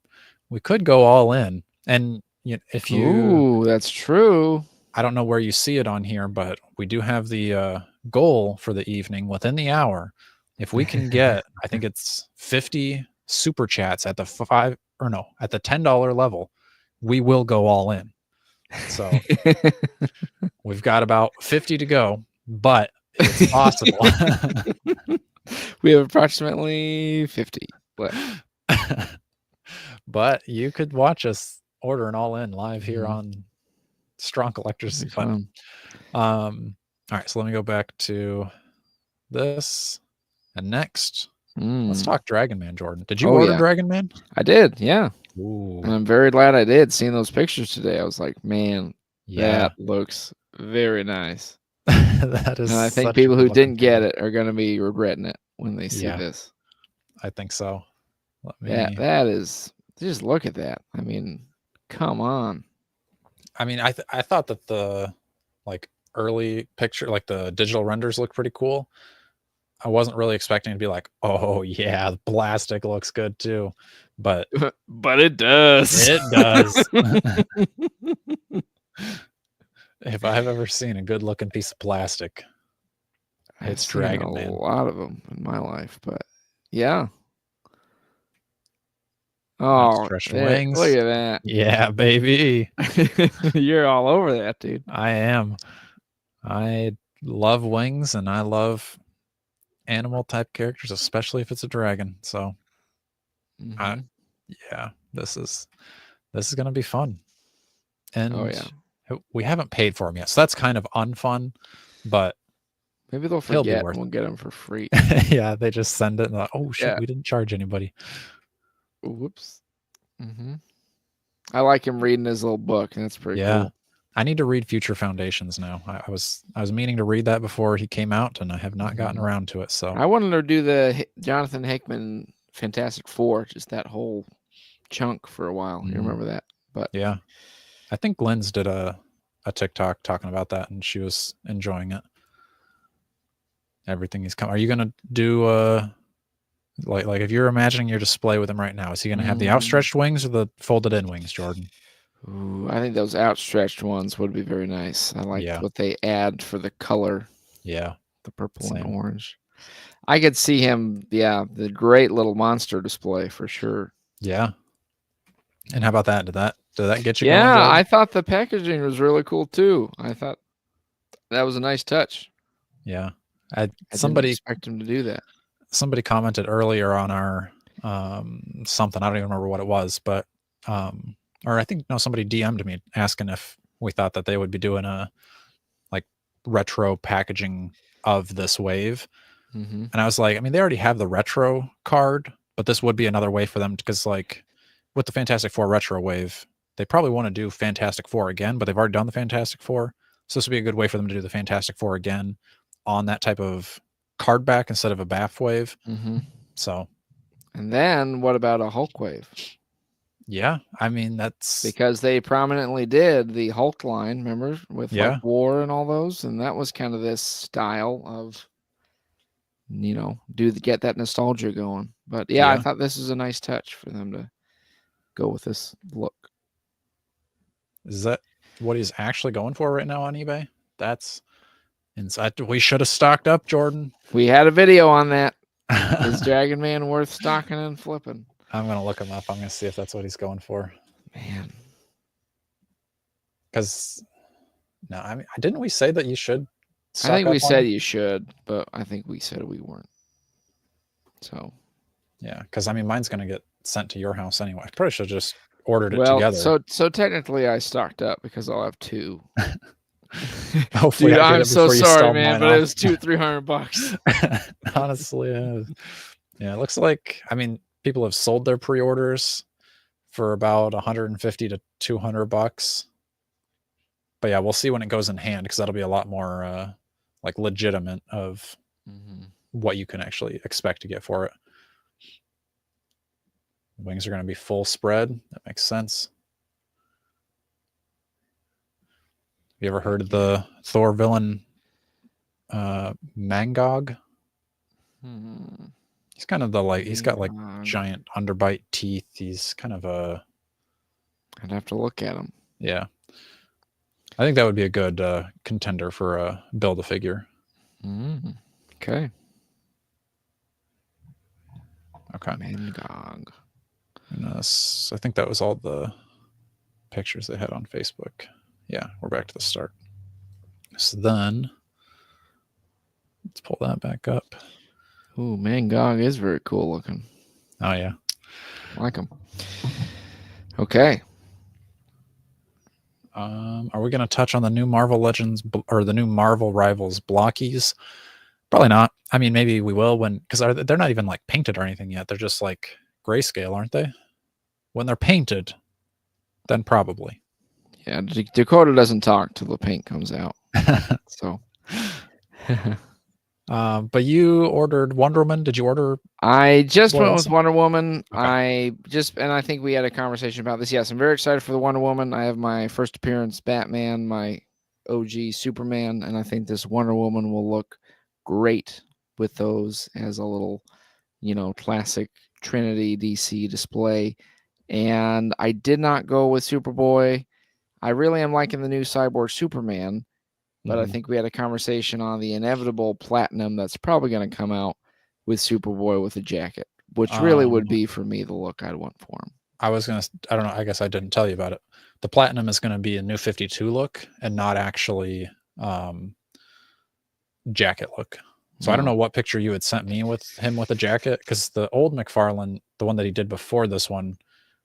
we could go all in. And if you, ooh, that's true. I don't know where you see it on here, but we do have the goal for the evening within the hour. If we can get, I think it's 50 super chats at the at the $10 level, we will go all in. So we've got about 50 to go, but it's possible. We have approximately 50 left. But you could watch us order an all in live here Mhm. on Strong Collectors. That'd be But fun. all right, so let me go back to this. And next, let's talk Dragon Man, Jordan. Did you Oh, order yeah. Dragon Man? I did, yeah. Ooh, And I'm very glad I did. Seeing those pictures today, I was like, man, yeah. that looks very nice. That is And I think such a people good who looking didn't get figure. it are going to be regretting it when they see Yeah, this. I think so. Let me. That is, just look at that. I mean, come on. I mean, I thought that the like early picture, like the digital renders, looked pretty cool. I wasn't really expecting to be like, oh yeah, the plastic looks good too, but But it does. it does. If I've ever seen a good looking piece of plastic, I've it's seen a Dragon Man. lot of them in my life, but yeah. Oh, Outstretched look wings. at that. Yeah, baby. You're all over that, dude. I am. I love wings and I love animal type characters, especially if it's a dragon. So Mhm. yeah, this is gonna be fun. And Oh, yeah. we haven't paid for him yet, so that's kind of unfun. But Maybe they'll he'll be forget worth and we'll it. get them for free. Yeah, they just send it and like, oh shit, Yeah. we didn't charge anybody. Whoops. Mhm. I like him reading his little book, and that's pretty Yeah. cool. I need to read Future Foundations now. I was meaning to read that before he came out, and I have not gotten Mhm. around to it. So I wanted to do the Jonathan Hickman Fantastic Four, just that whole chunk for a while. You remember that? But yeah, I think Lynn's did a TikTok talking about that, and she was enjoying it. Everything he's come. Are you gonna do like if you're imagining your display with him right now, is he gonna have the outstretched wings or the folded in wings, Jordan? Ooh, I think those outstretched ones would be very nice. I like what they add for the color. Yeah. The purple Same. and orange. I could see him, yeah, the great little monster display for sure. Yeah. And how about that? Did that get you going, Yeah, Jordan? I thought the packaging was really cool too. I thought that was a nice touch. Yeah. I didn't expect him to do that. Somebody commented earlier on our something, I don't even remember what it was, but or I think no, somebody DM'd me asking if we thought that they would be doing a like retro packaging of this wave. Mm-hmm. And I was like, I mean, they already have the retro card, but this would be another way for them because like with the Fantastic Four retro wave, they probably want to do Fantastic Four again, but they've already done the Fantastic Four. So this would be a good way for them to do the Fantastic Four again on that type of card back instead of a BAF wave. Mm-hmm. So And then what about a Hulk wave? yeah, I mean that's because they prominently did the Hulk line, remember, with yeah. like War and all those, and that was kind of this style of, get that nostalgia going. But yeah, I thought this is a nice touch for them to go with this look. Is that what he's actually going for right now on eBay? That's inside. We should have stocked up, Jordan. We had a video on that. Is Dragon Man worth stocking and flipping? I'm gonna look him up. I'm gonna see if that's what he's going for. Man, because no, I mean, didn't we say that you should? I think we said you should, but I think we said we weren't. So yeah, because I mean, mine's gonna get sent to your house anyway. I probably should have just ordered it together. So technically, I stocked up because I'll have two. Hopefully, dude, I'm so sorry, man, but it was $200-300. Honestly, yeah, it looks like people have sold their pre-orders for about $150 to $200. But yeah, we'll see when it goes in hand because that'll be a lot more like legitimate of what you can actually expect to get for it. Wings are going to be full spread. That makes sense. Have you ever heard of the Thor villain Mangog? He's kind of he's got like giant underbite teeth. He's kind of I'd have to look at him. Yeah. I think that would be a good contender for a Build-A-Figure. Okay. Okay. Mangog. And, I think that was all the pictures they had on Facebook. Yeah, we're back to the start. So then, let's pull that back up. Ooh, Mangog is very cool looking. Oh, yeah. I like him. Okay. Are we going to touch on the new Marvel Legends or the new Marvel Rivals blockies? Probably not. I mean, maybe we will because they're not even like painted or anything yet. They're just like grayscale, aren't they? When they're painted, then probably. Yeah, Dakota doesn't talk till the paint comes out. So. But you ordered Wonder Woman. Did you order? I just went also? with Wonder Woman. Okay. And I think we had a conversation about this. Yes, I'm very excited for the Wonder Woman. I have my first appearance Batman, my OG Superman, and I think this Wonder Woman will look great with those as a little, classic Trinity DC display. And I did not go with Superboy. I really am liking the new Cyborg Superman, but I think we had a conversation on the inevitable Platinum that's probably going to come out with Superboy with a jacket, which really would be for me the look I'd want for him. I don't know. I guess I didn't tell you about it. The Platinum is going to be a new 52 look and not actually jacket look. So I don't know what picture you had sent me with him with a jacket, because the old McFarlane, the one that he did before this one,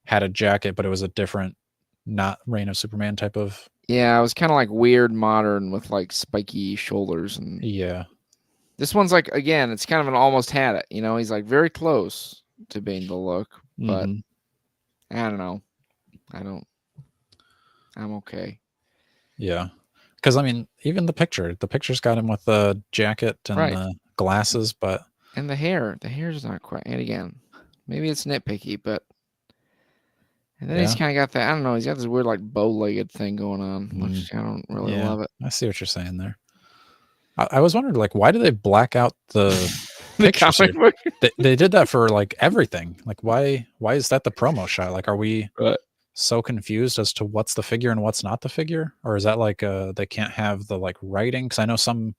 had a jacket, but it was a different, not Reign of Superman type of. Yeah, it was kind of like weird modern with like spiky shoulders. And yeah. This one's like, again, it's kind of an almost had it. He's like very close to being the look, but I don't know. I'm okay. Yeah. Because, I mean, even the picture's got him with the jacket and the glasses, but. And the hair's not quite. And again, maybe it's nitpicky, but. And then he's kind of got that, I don't know, he's got this weird like bow-legged thing going on, which I don't really love it. I see what you're saying there. I was wondering, like, why do they black out the pictures here? They did that for like everything. Like, why is that the promo shot? Like, are we so confused as to what's the figure and what's not the figure? Or is that like they can't have the like writing? Because I know some,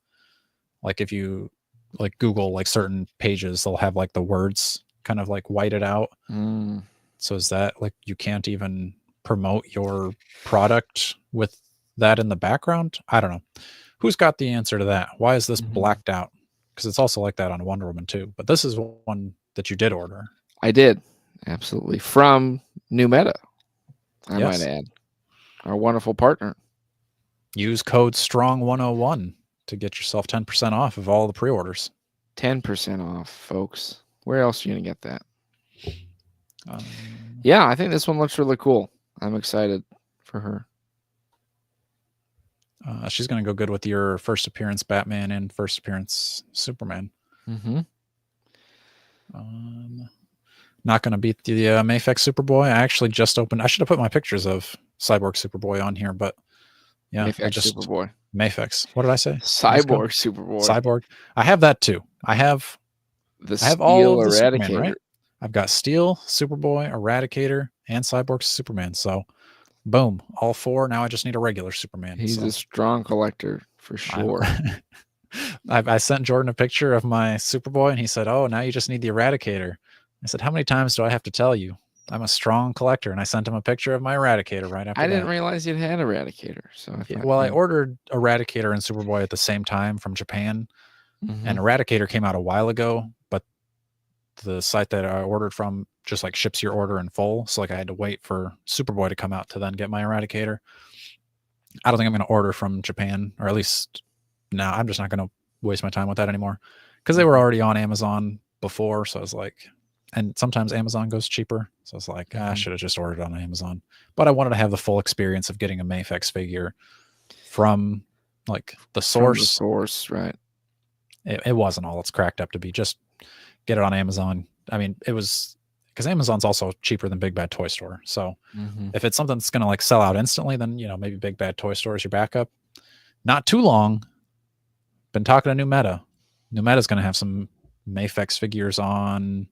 like, if you like Google like certain pages, they'll have like the words kind of like whited out. So is that like you can't even promote your product with that in the background? I don't know. Who's got the answer to that? Why is this blacked out? Because it's also like that on Wonder Woman too. But this is one that you did order. I did. Absolutely. From New Meta, I might add. Our wonderful partner. Use code STRONG101 to get yourself 10% off of all the pre-orders. 10% off, folks. Where else are you going to get that? Yeah, I think this one looks really cool. I'm excited for her. She's going to go good with your first appearance Batman and first appearance Superman. Not going to beat the Mafex Superboy. I actually just opened. I should have put my pictures of Cyborg Superboy on here, but yeah, Mafex Superboy. Mafex. What did I say? Cyborg Superboy. Cyborg. I have that too. I have all of the Superman, right? I've got Steel, Superboy, Eradicator, and Cyborg Superman. So, boom, all four. Now I just need a regular Superman. He's a strong collector for sure. I sent Jordan a picture of my Superboy, and he said, "Oh, now you just need the Eradicator." I said, "How many times do I have to tell you? I'm a strong collector." And I sent him a picture of my Eradicator right after that. I didn't realize you'd had Eradicator. So I ordered Eradicator and Superboy at the same time from Japan, and Eradicator came out a while ago, but the site that I ordered from just like ships your order in full. So like I had to wait for Superboy to come out to then get my Eradicator. I don't think I'm going to order from Japan, or at least now I'm just not going to waste my time with that anymore, because they were already on Amazon before. So I was like, and sometimes Amazon goes cheaper. So I was like, I should have just ordered on Amazon, but I wanted to have the full experience of getting a Mafex figure from like the source. Right. It wasn't all it's cracked up to be. Just get it on Amazon. I mean, it was because Amazon's also cheaper than Big Bad Toy Store. So if it's something that's going to like sell out instantly, then, maybe Big Bad Toy Store is your backup. Not too long. Been talking to New Meta. New Meta's going to have some Mafex figures on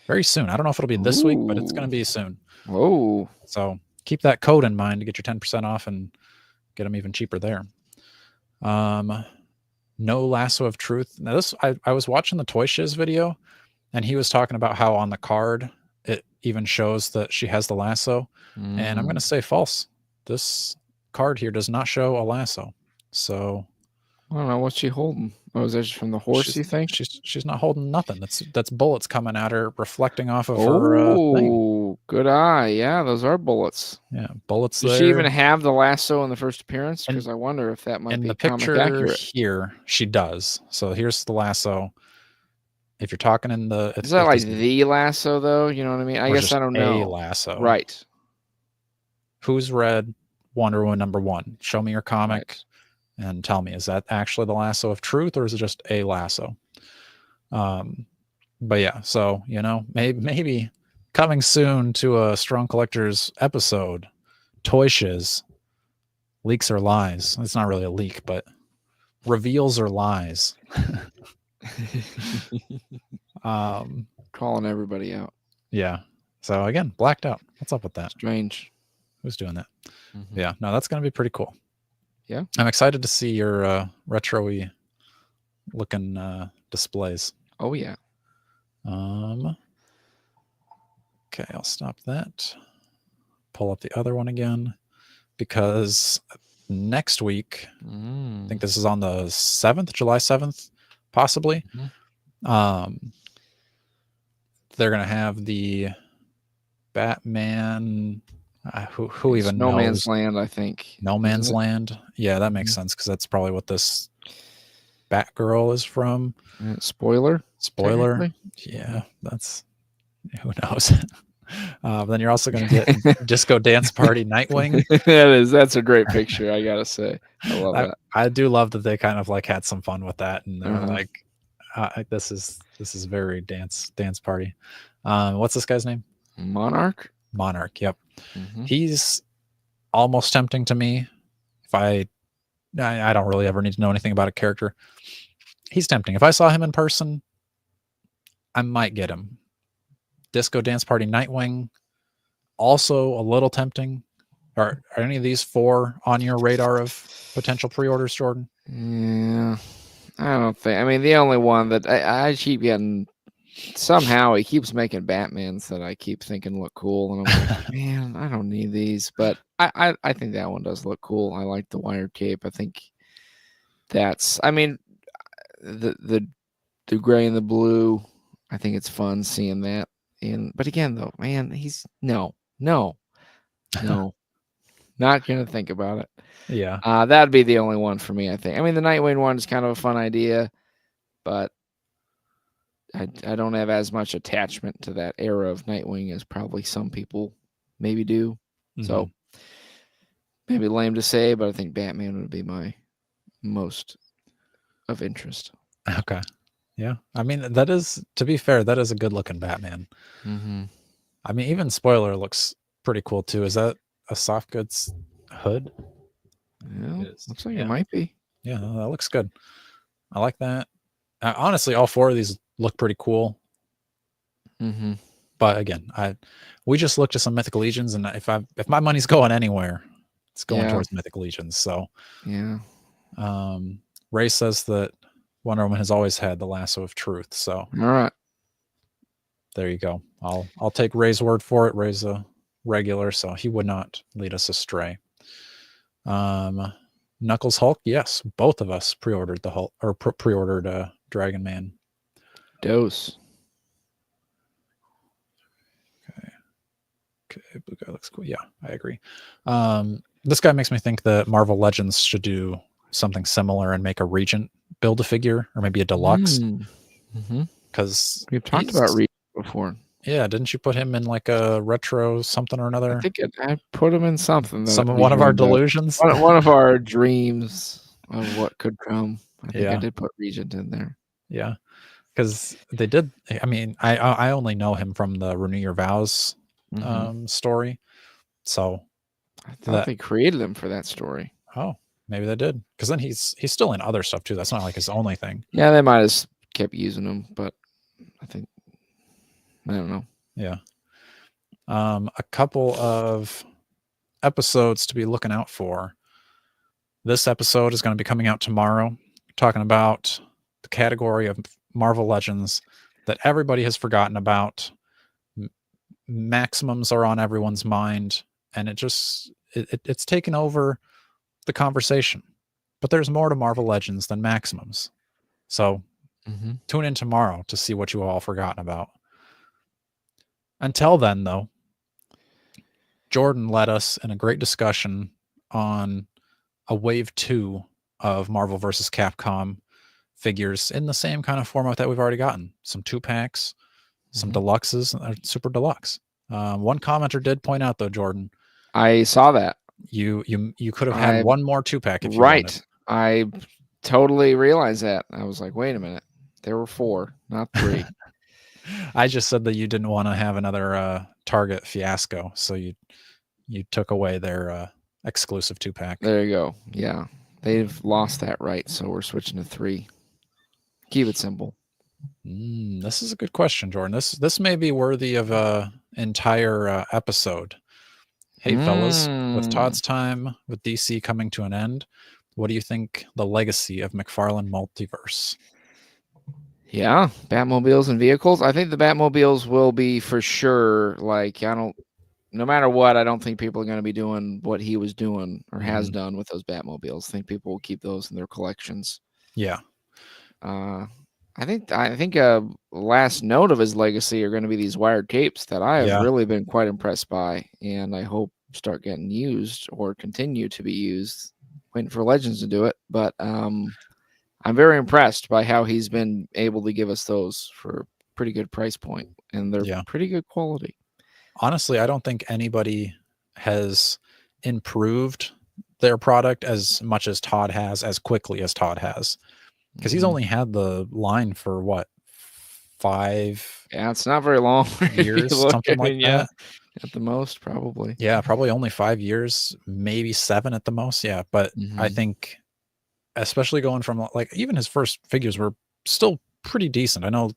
very soon. I don't know if it'll be this week, but it's going to be soon. Whoa. So keep that code in mind to get your 10% off and get them even cheaper there. No Lasso of Truth. Now this, I was watching the Toy Shiz video, and he was talking about how on the card it even shows that she has the lasso, and I'm going to say false. This card here does not show a lasso. So I don't know, what's she holding? Oh, is that just from the horse? You think she's not holding nothing? That's bullets coming at her, reflecting off of her thing. Oh, good eye. Yeah, those are bullets. Yeah, bullets. Does there. she even have the lasso in the first appearance? And- Because I wonder if that might In be the comic picture accurate. here, she does. So here's the lasso. If you're talking in the, Is that like the lasso though? You know what I mean? I guess I don't know. A lasso, Right? Who's read Wonder Woman #1? Show me your comic and tell me, is that actually the Lasso of Truth, or is it just a lasso? But yeah, so you know, maybe coming soon to a Strong Collectors episode, Toy Shiz, leaks or lies. It's not really a leak, but reveals or lies. Calling everybody out. Yeah. So again, blacked out. What's up with that? Strange. Who's doing that? Yeah. No, that's going to be pretty cool. Yeah. I'm excited to see your retro-y looking displays. Oh yeah. Okay, I'll stop that. Pull up the other one again, because next week, I think this is on the 7th, July 7th, possibly. They're gonna have the Batman. Who even knows? No Man's Land, I think. No Man's Land. Yeah, that makes sense, because that's probably what this Batgirl is from. Spoiler. Yeah, that's, who knows. Then you're also going to get Disco Dance Party Nightwing. That's a great picture, I gotta say. I love that. I do love that they kind of like had some fun with that, and they're like, this is very dance party. What's this guy's name? Monarch. Yep. He's almost tempting to me. If I don't really ever need to know anything about a character. He's tempting. If I saw him in person, I might get him. Disco Dance Party Nightwing, also a little tempting. Are any of these 4 on your radar of potential pre-orders, Jordan? Yeah, I don't think. I mean, the only one that I keep getting, somehow he keeps making Batmans that I keep thinking look cool, and I'm like, man, I don't need these. But I think that one does look cool. I like the wired cape. I think that's. I mean, the gray and the blue. I think it's fun seeing that. But again, though, man, he's no, not gonna think about it. Yeah, that'd be the only one for me, I think. I mean, the Nightwing one is kind of a fun idea, but I don't have as much attachment to that era of Nightwing as probably some people maybe do. So maybe lame to say, but I think Batman would be my most of interest. Okay. Yeah. I mean, that is, to be fair, that is a good looking Batman. I mean, even Spoiler looks pretty cool too. Is that a soft goods hood? Yeah, looks like it might be. Yeah, that looks good. I like that. Honestly, all 4 of these look pretty cool. But again, we just looked at some Mythic Legions, and if my money's going anywhere, it's going towards Mythic Legions. So yeah. Ray says that Wonder Woman has always had the Lasso of Truth. So all right, there you go. I'll take Ray's word for it. Ray's a regular, so he would not lead us astray. Knuckles Hulk, yes, both of us pre-ordered the Hulk, or pre-ordered Dragon Man. Dose. Okay, blue guy looks cool. Yeah, I agree. This guy makes me think that Marvel Legends should do something similar and make a Regent build a figure, or maybe a deluxe. Because we've talked about Regent before. Yeah, didn't you put him in like a retro something or another? I think I put him in something. One of our delusions. One of our dreams of what could come. I think I did put Regent in there. Yeah, because they did. I mean, I only know him from the Renew Your Vows story. So I thought they created him for that story. Oh, maybe they did. Because then he's still in other stuff too. That's not like his only thing. Yeah, they might have kept using him, but I think I don't know. Yeah. A couple of episodes to be looking out for. this episode is going to be coming out tomorrow, talking about the category of Marvel Legends that everybody has forgotten about. Maximums are on everyone's mind, and it's taken over the conversation. But there's more to Marvel Legends than Maximums. So tune in tomorrow to see what you have all forgotten about. Until then, though, Jordan led us in a great discussion on a wave 2 of Marvel vs. Capcom figures in the same kind of format that we've already gotten. Some 2-packs, some deluxes, super deluxe. One commenter did point out, though, Jordan, I saw that. You could have had one more 2-pack if you wanted. I totally realized that. I was like, wait a minute. There were 4, not 3. I just said that you didn't want to have another Target fiasco, so you took away their exclusive 2-pack. There you go. Yeah. They've lost that right, so we're switching to 3. Keep it simple. This is a good question, Jordan. This may be worthy of a entire episode. Hey, fellas, with Todd's time with DC coming to an end, what do you think the legacy of McFarlane Multiverse? Yeah, Batmobiles and vehicles. I think the Batmobiles will be for sure. Like, no matter what, I don't think people are going to be doing what he was doing or has done with those Batmobiles. I think people will keep those in their collections. Yeah. I think last note of his legacy are going to be these wired capes that I have really been quite impressed by, and I hope start getting used or continue to be used. Waiting for Legends to do it, but I'm very impressed by how he's been able to give us those for a pretty good price point, and they're pretty good quality. Honestly, I don't think anybody has improved their product as much as Todd has, as quickly as Todd has. Because he's only had the line for what, 5? Yeah, it's not very long. Years, something like that. At the most, probably. Yeah, probably only 5 years, maybe 7 at the most. Yeah, but I think, especially going from like even his first figures were still pretty decent. I know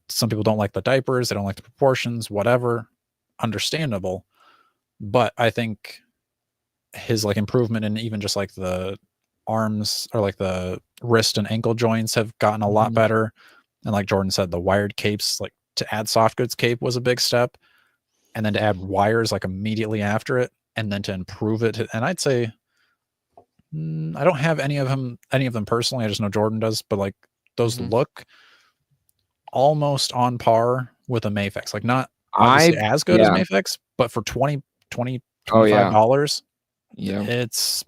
some people don't like the diapers, they don't like the proportions, whatever, understandable. But I think his like improvement in even just like the arms or like the wrist and ankle joints have gotten a lot better. And like Jordan said, the wired capes, like to add soft goods cape was a big step, and then to add wires like immediately after it, and then to improve it. And I'd say I don't have any of them personally. I just know Jordan does, but like those look almost on par with a Mafex. Like not obviously as good as Mafex, but for $20, $25, it's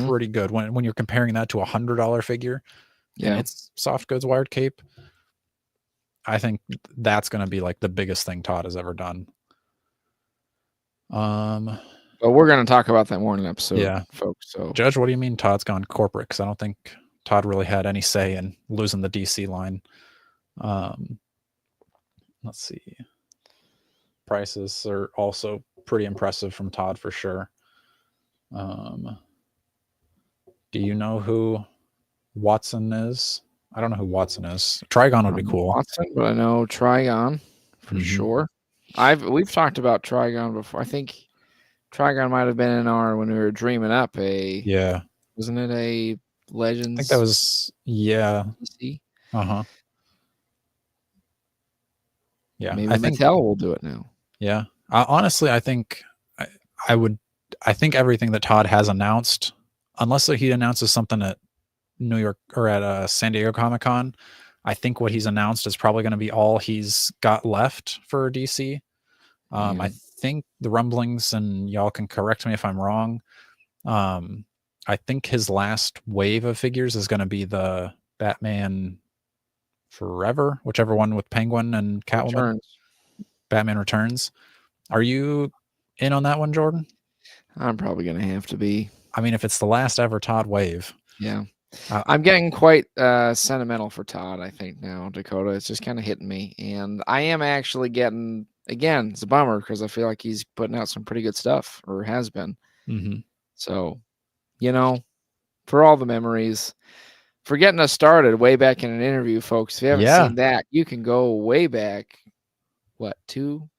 pretty good when you're comparing that to $100 figure. Yeah, it's soft goods wired cape. I think that's going to be like the biggest thing Todd has ever done. But we're going to talk about that more in an episode, folks. So, Judge, what do you mean Todd's gone corporate? Because I don't think Todd really had any say in losing the DC line. Let's see. Prices are also pretty impressive from Todd for sure. Do you know who Watson is? I don't know who Watson is. Trigon would be cool. Watson, but I know Trigon for sure. We've talked about Trigon before. I think Trigon might have been in when we were dreaming up wasn't it a Legends? I think that was DC? Yeah, maybe Mattel will do it now. Yeah, honestly, I think I think everything that Todd has announced, unless he announces something at New York or at San Diego Comic-Con, I think what he's announced is probably going to be all he's got left for DC. I think the rumblings, and y'all can correct me if I'm wrong, I think his last wave of figures is going to be the Batman Forever, whichever one with Penguin and Catwoman. Batman Returns. Are you in on that one, Jordan? I'm probably going to have to be. I mean, if it's the last ever Todd wave. Yeah. I'm getting quite sentimental for Todd, I think, now, Dakota. It's just kind of hitting me. And I am actually getting, again, it's a bummer because I feel like he's putting out some pretty good stuff, or has been. So, for all the memories, for getting us started way back in an interview, folks, if you haven't seen that, you can go way back, what, 2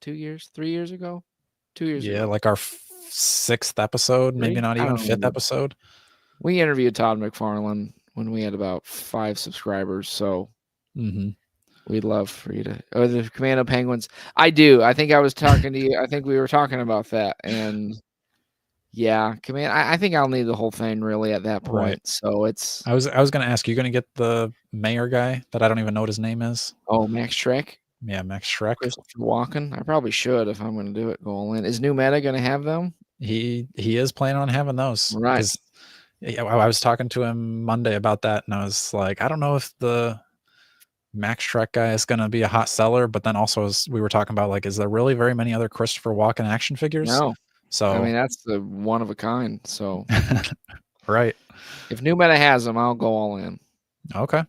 years, 3 years ago? 2 years ago. Yeah, like our 6th episode, maybe not even 5th episode. We interviewed Todd McFarlane when we had about 5 subscribers, so we'd love for you to. Oh, the Commando Penguins. I do. I think I was talking to you. I think we were talking about that, and yeah, I think I'll need the whole thing really at that point. Right. So it's. I was going to ask, you going to get the mayor guy that I don't even know what his name is? Oh, Max Shrek. Yeah, Max Shrek. Christopher Walken. I probably should if I'm going to do it. Go all in. Is New Meta going to have them? He is planning on having those, Right. because I was talking to him Monday about that, and I was like, I don't know if the Max Shrek guy is going to be a hot seller, but then also, as we were talking about, like, is there really very many other Christopher Walken action figures? No. So I mean, that's the one of a kind. So right. If New Meta has them, I'll go all in. Okay.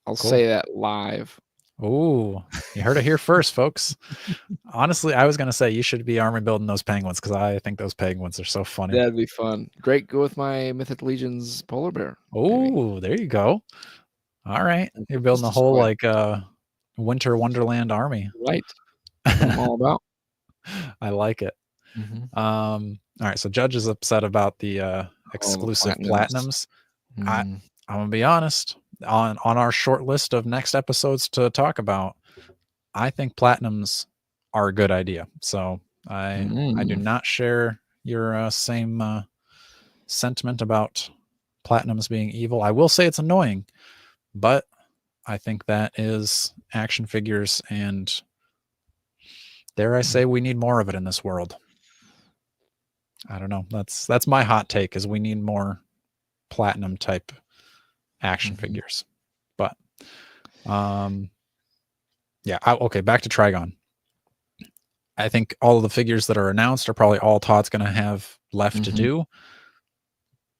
I'll say that live. Ooh, you heard it here first, folks. Honestly, I was going to say you should be army building those penguins, because I think those penguins are so funny. That'd be fun. Great. Go with my Mythic Legions polar bear. Oh, there you go. All right. You're building a whole like winter wonderland army. Right. I'm all about. I like it. All right. So Judge is upset about the exclusive platinums. I'm gonna be honest. On our short list of next episodes to talk about, I think platinums are a good idea. So I do not share your same sentiment about platinums being evil. I will say it's annoying, but I think that is action figures, and dare I say, we need more of it in this world. I don't know. That's my hot take, is we need more platinum type action figures. But yeah, okay, back to Trigon. I think all of the figures that are announced are probably all Todd's going to have left to do.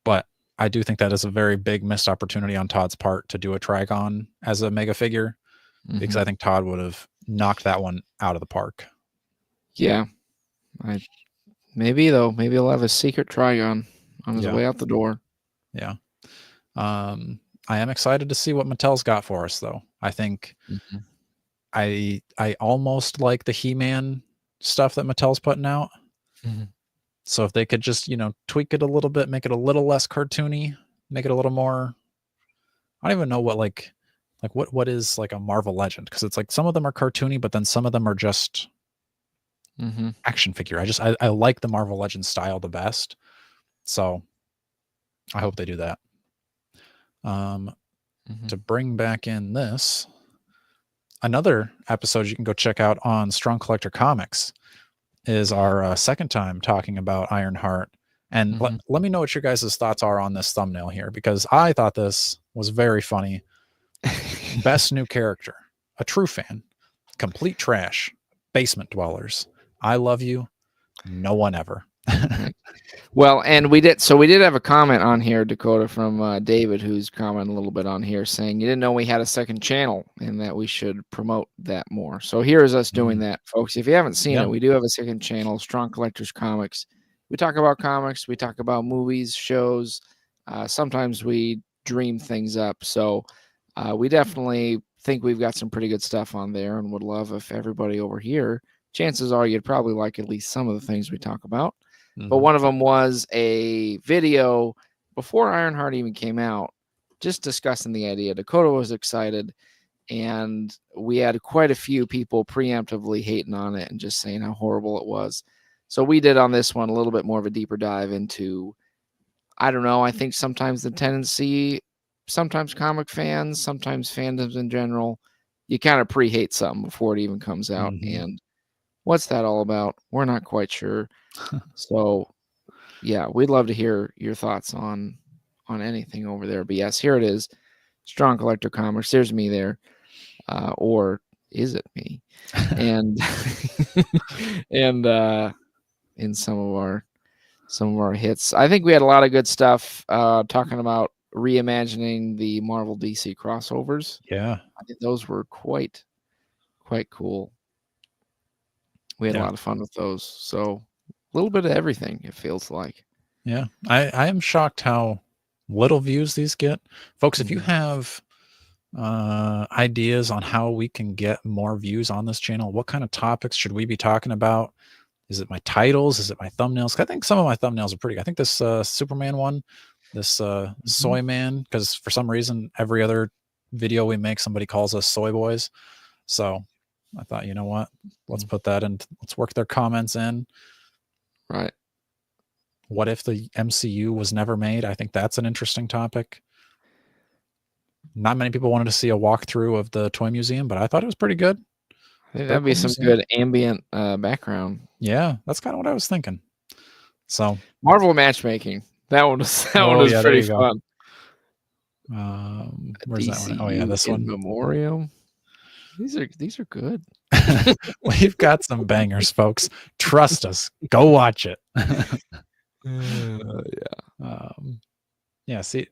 But I do think that is a very big missed opportunity on Todd's part to do a Trigon as a mega figure, because I think Todd would have knocked that one out of the park. Yeah. Maybe though. Maybe he'll have a secret Trigon on his way out the door. Yeah. I am excited to see what Mattel's got for us, though. I think I almost like the He-Man stuff that Mattel's putting out. So if they could just, tweak it a little bit, make it a little less cartoony, make it a little more, I don't even know what what is like a Marvel Legend, because it's like some of them are cartoony, but then some of them are just action figure. I like the Marvel Legends style the best. So I hope they do that. To bring back in this, another episode you can go check out on Strong Collector Comics is our second time talking about Ironheart. And let me know what your guys' thoughts are on this thumbnail here, because I thought this was very funny. Best new character, a true fan, complete trash, basement dwellers. I love you. No one ever. Well, and we did have a comment on here, Dakota, from David, who's commenting a little bit on here, saying you didn't know we had a second channel and that we should promote that more. So here's us doing that, folks. If you haven't seen it, we do have a second channel, Strong Collectors Comics. We talk about comics, we talk about movies, shows. Sometimes we dream things up. So we definitely think we've got some pretty good stuff on there, and would love if everybody over here, chances are you'd probably like at least some of the things we talk about. But one of them was a video before Ironheart even came out, just discussing the idea. Dakota was excited, and we had quite a few people preemptively hating on it and just saying how horrible it was. So we did on this one a little bit more of a deeper dive into, I don't know, I think sometimes the tendency, sometimes comic fans, sometimes fandoms in general, you kind of pre-hate something before it even comes out. And what's that all about? We're not quite sure. So yeah, we'd love to hear your thoughts on anything over there. But yes, here it is. Strong Collector Comics. There's me there. Or is it me? And and in some of our hits. I think we had a lot of good stuff talking about reimagining the Marvel DC crossovers. Yeah. I think those were quite cool. We had a lot of fun with those. So a little bit of everything, it feels like. Yeah. I am shocked how little views these get. Folks, if you have ideas on how we can get more views on this channel, what kind of topics should we be talking about? Is it my titles? Is it my thumbnails? I think some of my thumbnails are pretty. I think this Superman one this soy man, because for some reason every other video we make somebody calls us soy boys. So I thought, you know what? Let's put that in. Let's work their comments in. Right. What if the MCU was never made? I think that's an interesting topic. Not many people wanted to see a walkthrough of the toy museum, but I thought it was pretty good. I think that'd be some good ambient background. Yeah, that's kind of what I was thinking. So Marvel matchmaking. That one was pretty fun. Where's that one? Oh yeah, this one. Memoriam. These are good. We've got some bangers, folks. Trust us. Go watch it. Yeah. See,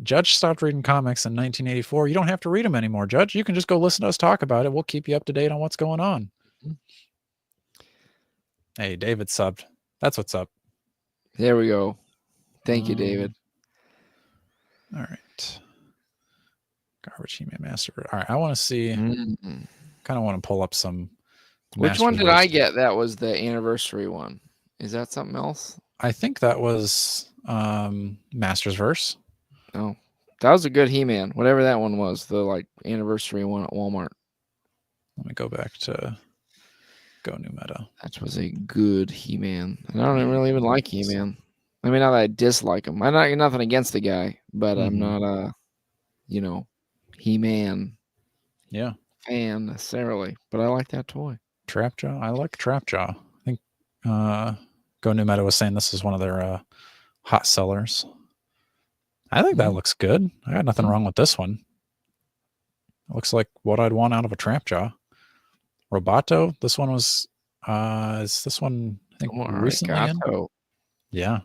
Judge stopped reading comics in 1984. You don't have to read them anymore, Judge. You can just go listen to us talk about it. We'll keep you up to date on what's going on. Hey, David subbed. That's what's up. There we go. Thank you, David. All right. Garbage He-Man Master. All right. I want to see. Kind of want to pull up some. Which one did I get? That was the anniversary one. Is that something else? I think that was Master's Verse. Oh, that was a good He-Man. Whatever that one was, the like anniversary one at Walmart. Let me go back to Go New Meta. That was a good He-Man. And I don't really even like He-Man. I mean, not that I dislike him. I'm not nothing against the guy, but I'm not a, He-Man. Yeah. Fan necessarily. But I like that toy. Trapjaw. I like Trapjaw. I think Go New Meta was saying this is one of their hot sellers. I think that looks good. I got nothing wrong with this one. It looks like what I'd want out of a Trapjaw. Roboto. This one was is this one I think recently in? Yeah.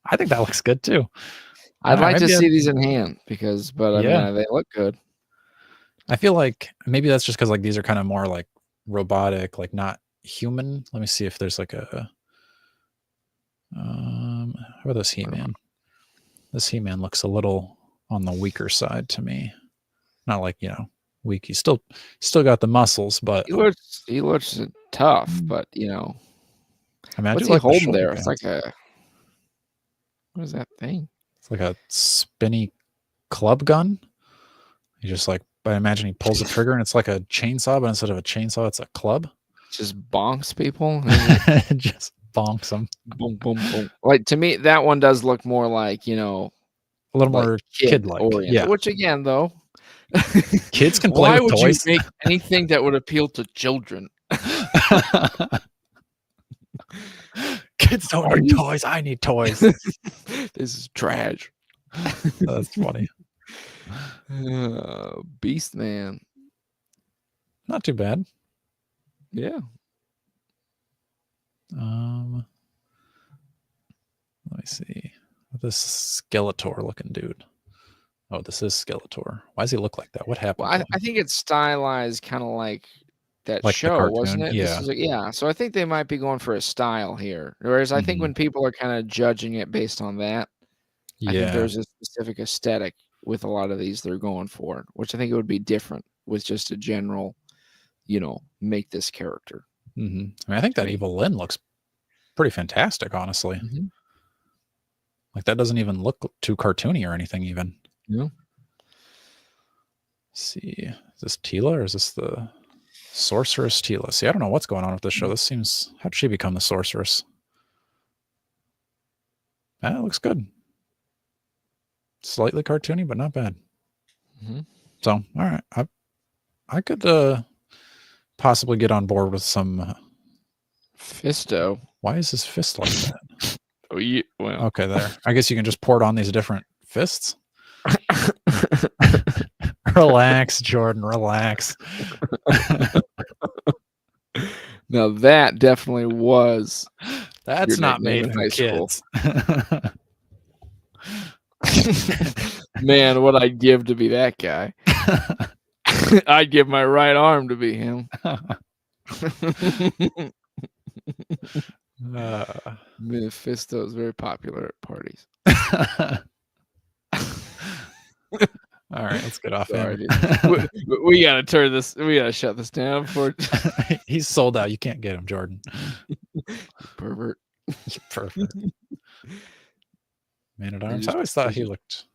I think that looks good too. I'd like to see these in hand but I mean they look good. I feel like maybe that's just because like these are kind of more like robotic, like not human. Let me see if there's like a how about this He-Man? This He-Man looks a little on the weaker side to me. Not like, weak. He's still got the muscles, but he looks tough, but I mean, what's he holding there? It's like what is that thing? It's like a spinny club gun. He just like, I imagine he pulls the trigger and it's like a chainsaw, but instead of a chainsaw, it's a club. Just bonks people. Just bonks them. Boom, boom, boom. Like to me, that one does look more like, a little more kid-like. Oriented. Yeah. Which again, though, kids can play with toys. Why would you make anything that would appeal to children? Kids don't need toys. I need toys. This is trash. That's funny. Beast Man. Not too bad. Yeah. Let me see. This Skeletor looking dude. Oh, this is Skeletor. Why does he look like that? What happened? Well, I think it's stylized kind of like that show, wasn't it? Yeah. So I think they might be going for a style here. Whereas I think when people are kind of judging it based on that, I think there's a specific aesthetic with a lot of these they're going for, which I think it would be different with just a general, make this character. I mean, I think that Evil Lyn looks pretty fantastic, honestly. Like that doesn't even look too cartoony or anything even. Yeah. Let's see, is this Teela or is this the Sorceress Teela? See, I don't know what's going on with this show. This seems, how did she become the Sorceress? It looks good. Slightly cartoony, but not bad. So, all right, I could possibly get on board with some Fisto. Why is his fist like that? Oh, yeah. Well, okay, there. I guess you can just port on these different fists. Relax, Jordan. Relax. Now that definitely was. That's not made for kids. Man, what I'd give to be that guy. I'd give my right arm to be him. Mephisto is very popular at parties. All right, let's get off here. We gotta turn this. We gotta shut this down before he's sold out. You can't get him, Jordan. Pervert. Perfect. Man at Arms. I always thought he looked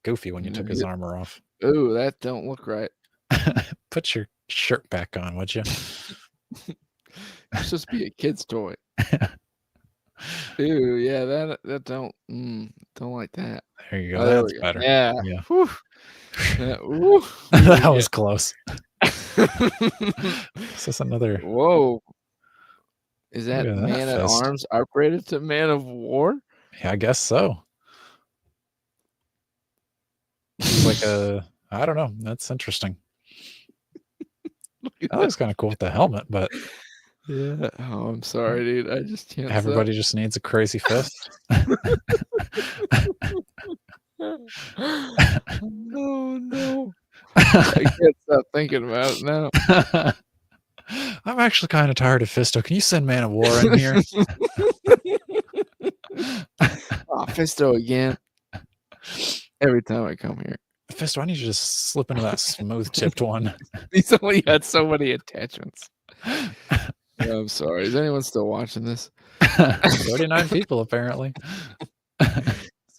goofy when you took his armor off. Oh, that don't look right. Put your shirt back on, would you? You're supposed to be a kid's toy. Ew, yeah, that don't like that. There you go. Oh, that's better. Yeah. Yeah. That was close. This is another. Whoa. Is that Man at Arms upgraded to Man of War? Yeah, I guess so. He's like I don't know. That's interesting. That looks kind of cool with the helmet, but yeah. Oh, I'm sorry, dude. I just can't. Everybody just needs a crazy fist. Oh no. I can't stop thinking about it now. I'm actually kind of tired of Fisto. Can you send Man of War in here? Oh, Fisto again. Every time I come here. Fisto, I need you to just slip into that smooth tipped one. He's only had so many attachments. I'm sorry. Is anyone still watching this? 39 people, apparently.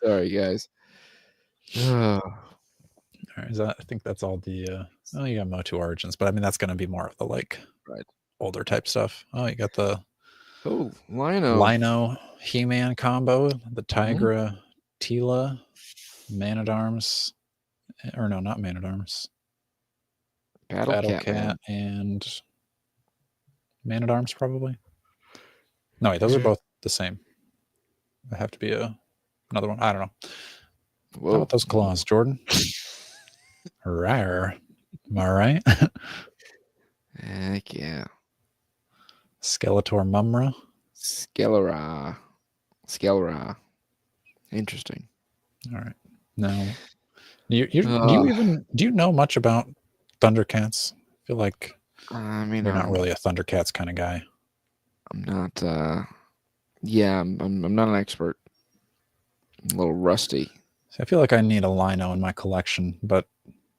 Sorry, guys. All right, I think that's all the you got Motu Origins, but I mean that's gonna be more of the older type stuff. Oh, you got the Lino He-Man combo, the Tigra Tila, Man at Arms, or no, not Man at Arms. Battle Cat and Man at Arms, probably. No, wait, those are both the same. They have to be another one. I don't know. Whoa. How about those claws, Jordan? Rawr. Am I right? Heck yeah. Skeletor Mumra. Skelra. Interesting. All right. Now, do you know much about Thundercats? I feel like you're not really a Thundercats kind of guy. I'm not. Yeah, I'm not an expert. I'm a little rusty. I feel like I need a Lino in my collection, but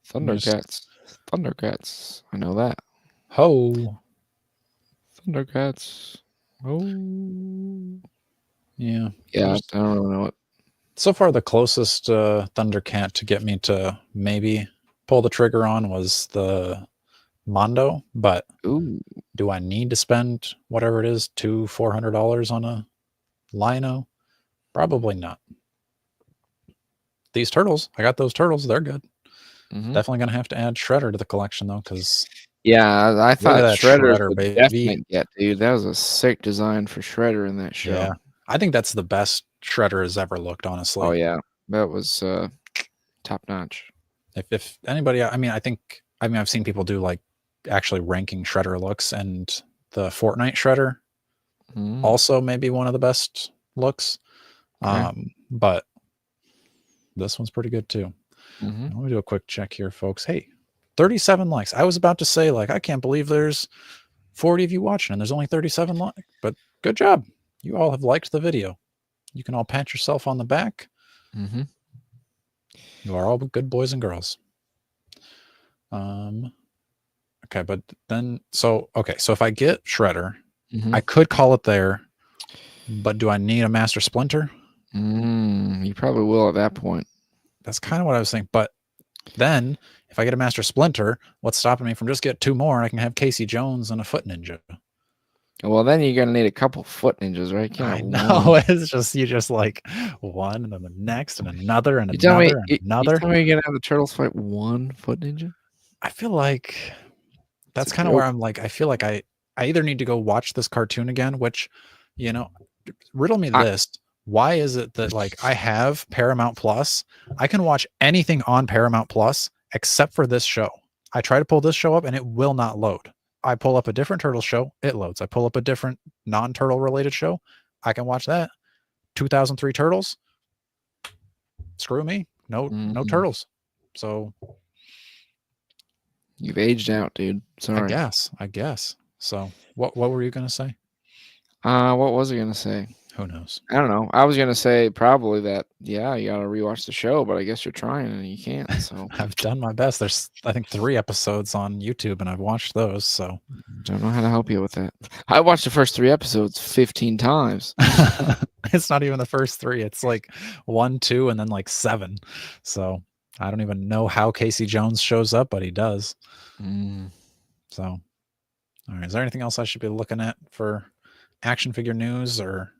Thundercats. I know that. Ho. Thundercats. Oh. Yeah. Yeah, I don't really know it. So far, the closest Thundercat to get me to maybe pull the trigger on was the Mondo, but do I need to spend whatever it is, $400 on a Lino? Probably not. These turtles, I got those turtles. They're good. Definitely going to have to add Shredder to the collection, though, because... Yeah, I thought Shredder would definitely get, dude. That was a sick design for Shredder in that show. Yeah, I think that's the best Shredder has ever looked, honestly. Oh, yeah. That was top-notch. If anybody... I've seen people do, actually ranking Shredder looks, and the Fortnite Shredder also maybe one of the best looks. Okay. But this one's pretty good too. Let me do a quick check here, folks. Hey, 37 likes. I was about to say, I can't believe there's 40 of you watching and there's only 37 likes, but good job. You all have liked the video. You can all pat yourself on the back. You are all good boys and girls. Okay, but then, so if I get Shredder, I could call it there, but do I need a Master Splinter? You probably will at that point. That's kind of what I was thinking. But then, if I get a Master Splinter, what's stopping me from just get 2 more? I can have Casey Jones and a Foot Ninja. Well, then you're going to need a couple Foot Ninjas, right? I know. It's just, you just one, and then the next, and another, and another, and another. You tell me you're going to have the Turtles fight 1 Foot Ninja? I feel like that's kind of where I'm I feel like I either need to go watch this cartoon again, which, riddle me this. Why is it that I have Paramount Plus? I can watch anything on Paramount Plus except for this show. I try to pull this show up and it will not load. I pull up a different Turtle show, it loads. I pull up a different non-Turtle related show, I can watch that. 2003 Turtles. Screw me. No Turtles. So you've aged out, dude. Sorry. I guess. So what were you gonna say? What was I gonna say? Who knows? I don't know. I was gonna say probably that. Yeah, you gotta rewatch the show, but I guess you're trying and you can't. So I've done my best. There's, I think, 3 episodes on YouTube, and I've watched those. So don't know how to help you with that. I watched the first 3 episodes 15 times. it's not even the first 3. It's like 1, 2, and then like 7. So I don't even know how Casey Jones shows up, but he does. So, all right. Is there anything else I should be looking at for action figure news or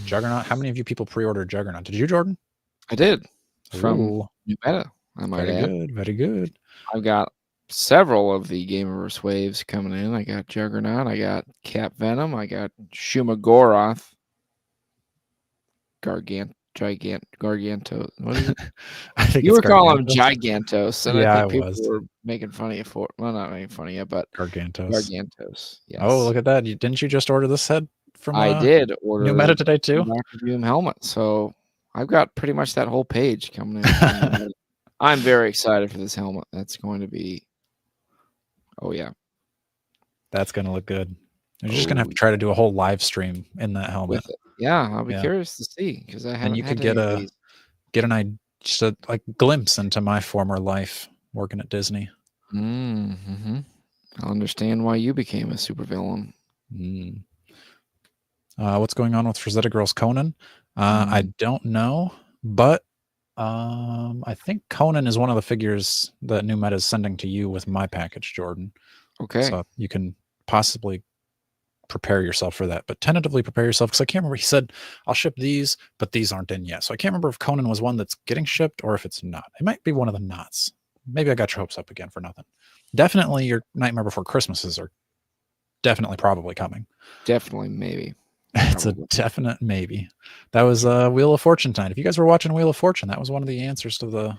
Juggernaut? How many of you people pre-ordered Juggernaut? Did you, Jordan? I did from Ooh, New Meta. I might very add. good. Very good. I've got several of the Gamerverse waves coming in. I got Juggernaut. I got Cap Venom. I got Shumagoroth. Garganto. What is it? I think You it's were calling him Gargantos. Gigantos, and Yeah, I I think people was. were making fun of you for well, not making fun of you, but Gargantos. Gargantos. Yes. Oh, look at that. Didn't you just order this head from I did order New Meta today too? Dr. Doom helmet, so I've got pretty much that whole page coming in. I'm very excited for this helmet. That's going to be oh yeah. That's gonna look good. You're just gonna have to try to do a whole live stream in that helmet. With it. Yeah, I'll be curious to see because I And haven't you had could any of these. get an idea, just a like glimpse into my former life working at Disney. Mm-hmm. I'll understand why you became a supervillain. What's going on with Rosetta Girls Conan? I don't know, but I think Conan is one of the figures that New Meta is sending to you with my package, Jordan. Okay. So you can possibly prepare yourself for that, but tentatively prepare yourself because I can't remember. He said, I'll ship these, but these aren't in yet. So I can't remember if Conan was one that's getting shipped or if it's not. It might be one of the knots. Maybe I got your hopes up again for nothing. Definitely your Nightmare Before Christmases are definitely probably coming. Definitely, maybe. It's a definite maybe. That was Wheel of Fortune tonight. If you guys were watching Wheel of Fortune, that was one of the answers to the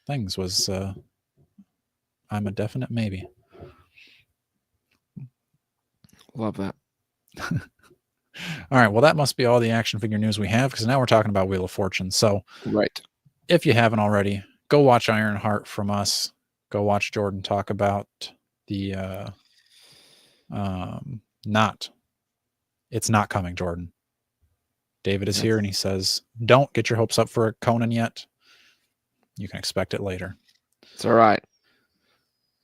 things was I'm a definite maybe. Love that. All right. Well, that must be all the action figure news we have because now we're talking about Wheel of Fortune. So, right. If you haven't already, go watch Ironheart from us. Go watch Jordan talk about the it's not coming, Jordan. David is here and he says, don't get your hopes up for a Conan yet. You can expect it later. It's all right.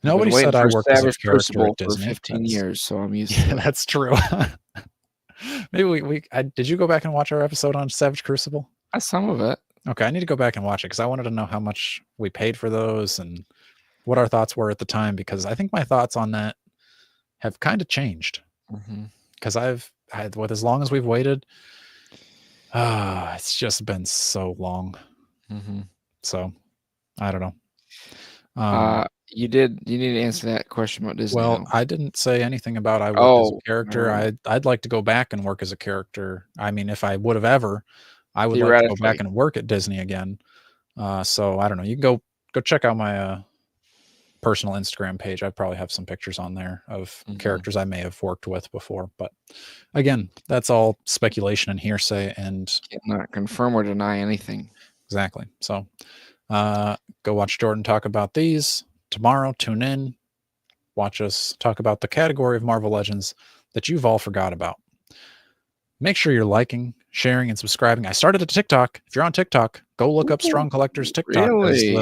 Nobody said I worked as a character Crucible at Disney. For 15 years, so I'm used to it. That's true. Maybe did you go back and watch our episode on Savage Crucible? Some of it. Okay, I need to go back and watch it because I wanted to know how much we paid for those and what our thoughts were at the time, because I think my thoughts on that have kind of changed. Because I've had, with as long as we've waited, it's just been so long. So I don't know. You need to answer that question about Disney. Well, though. I didn't say anything about I worked as a character. I'd like to go back and work as a character. I mean, if I would have ever, I would like to go back and work at Disney again. So I don't know. You can go check out my personal Instagram page. I probably have some pictures on there of characters I may have worked with before. But again, that's all speculation and hearsay, and cannot confirm or deny anything. Exactly. So go watch Jordan talk about these tomorrow. Tune in. Watch us talk about the category of Marvel Legends that you've all forgot about. Make sure you're liking, sharing, and subscribing. I started a TikTok. If you're on TikTok, go look up Strong Collectors TikTok. Really?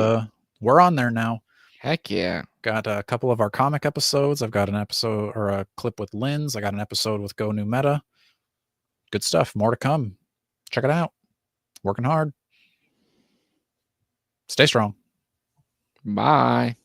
We're on there now. Heck yeah. Got a couple of our comic episodes. I've got an episode or a clip with Linz. I got an episode with Go New Meta. Good stuff. More to come. Check it out. Working hard. Stay strong. Bye.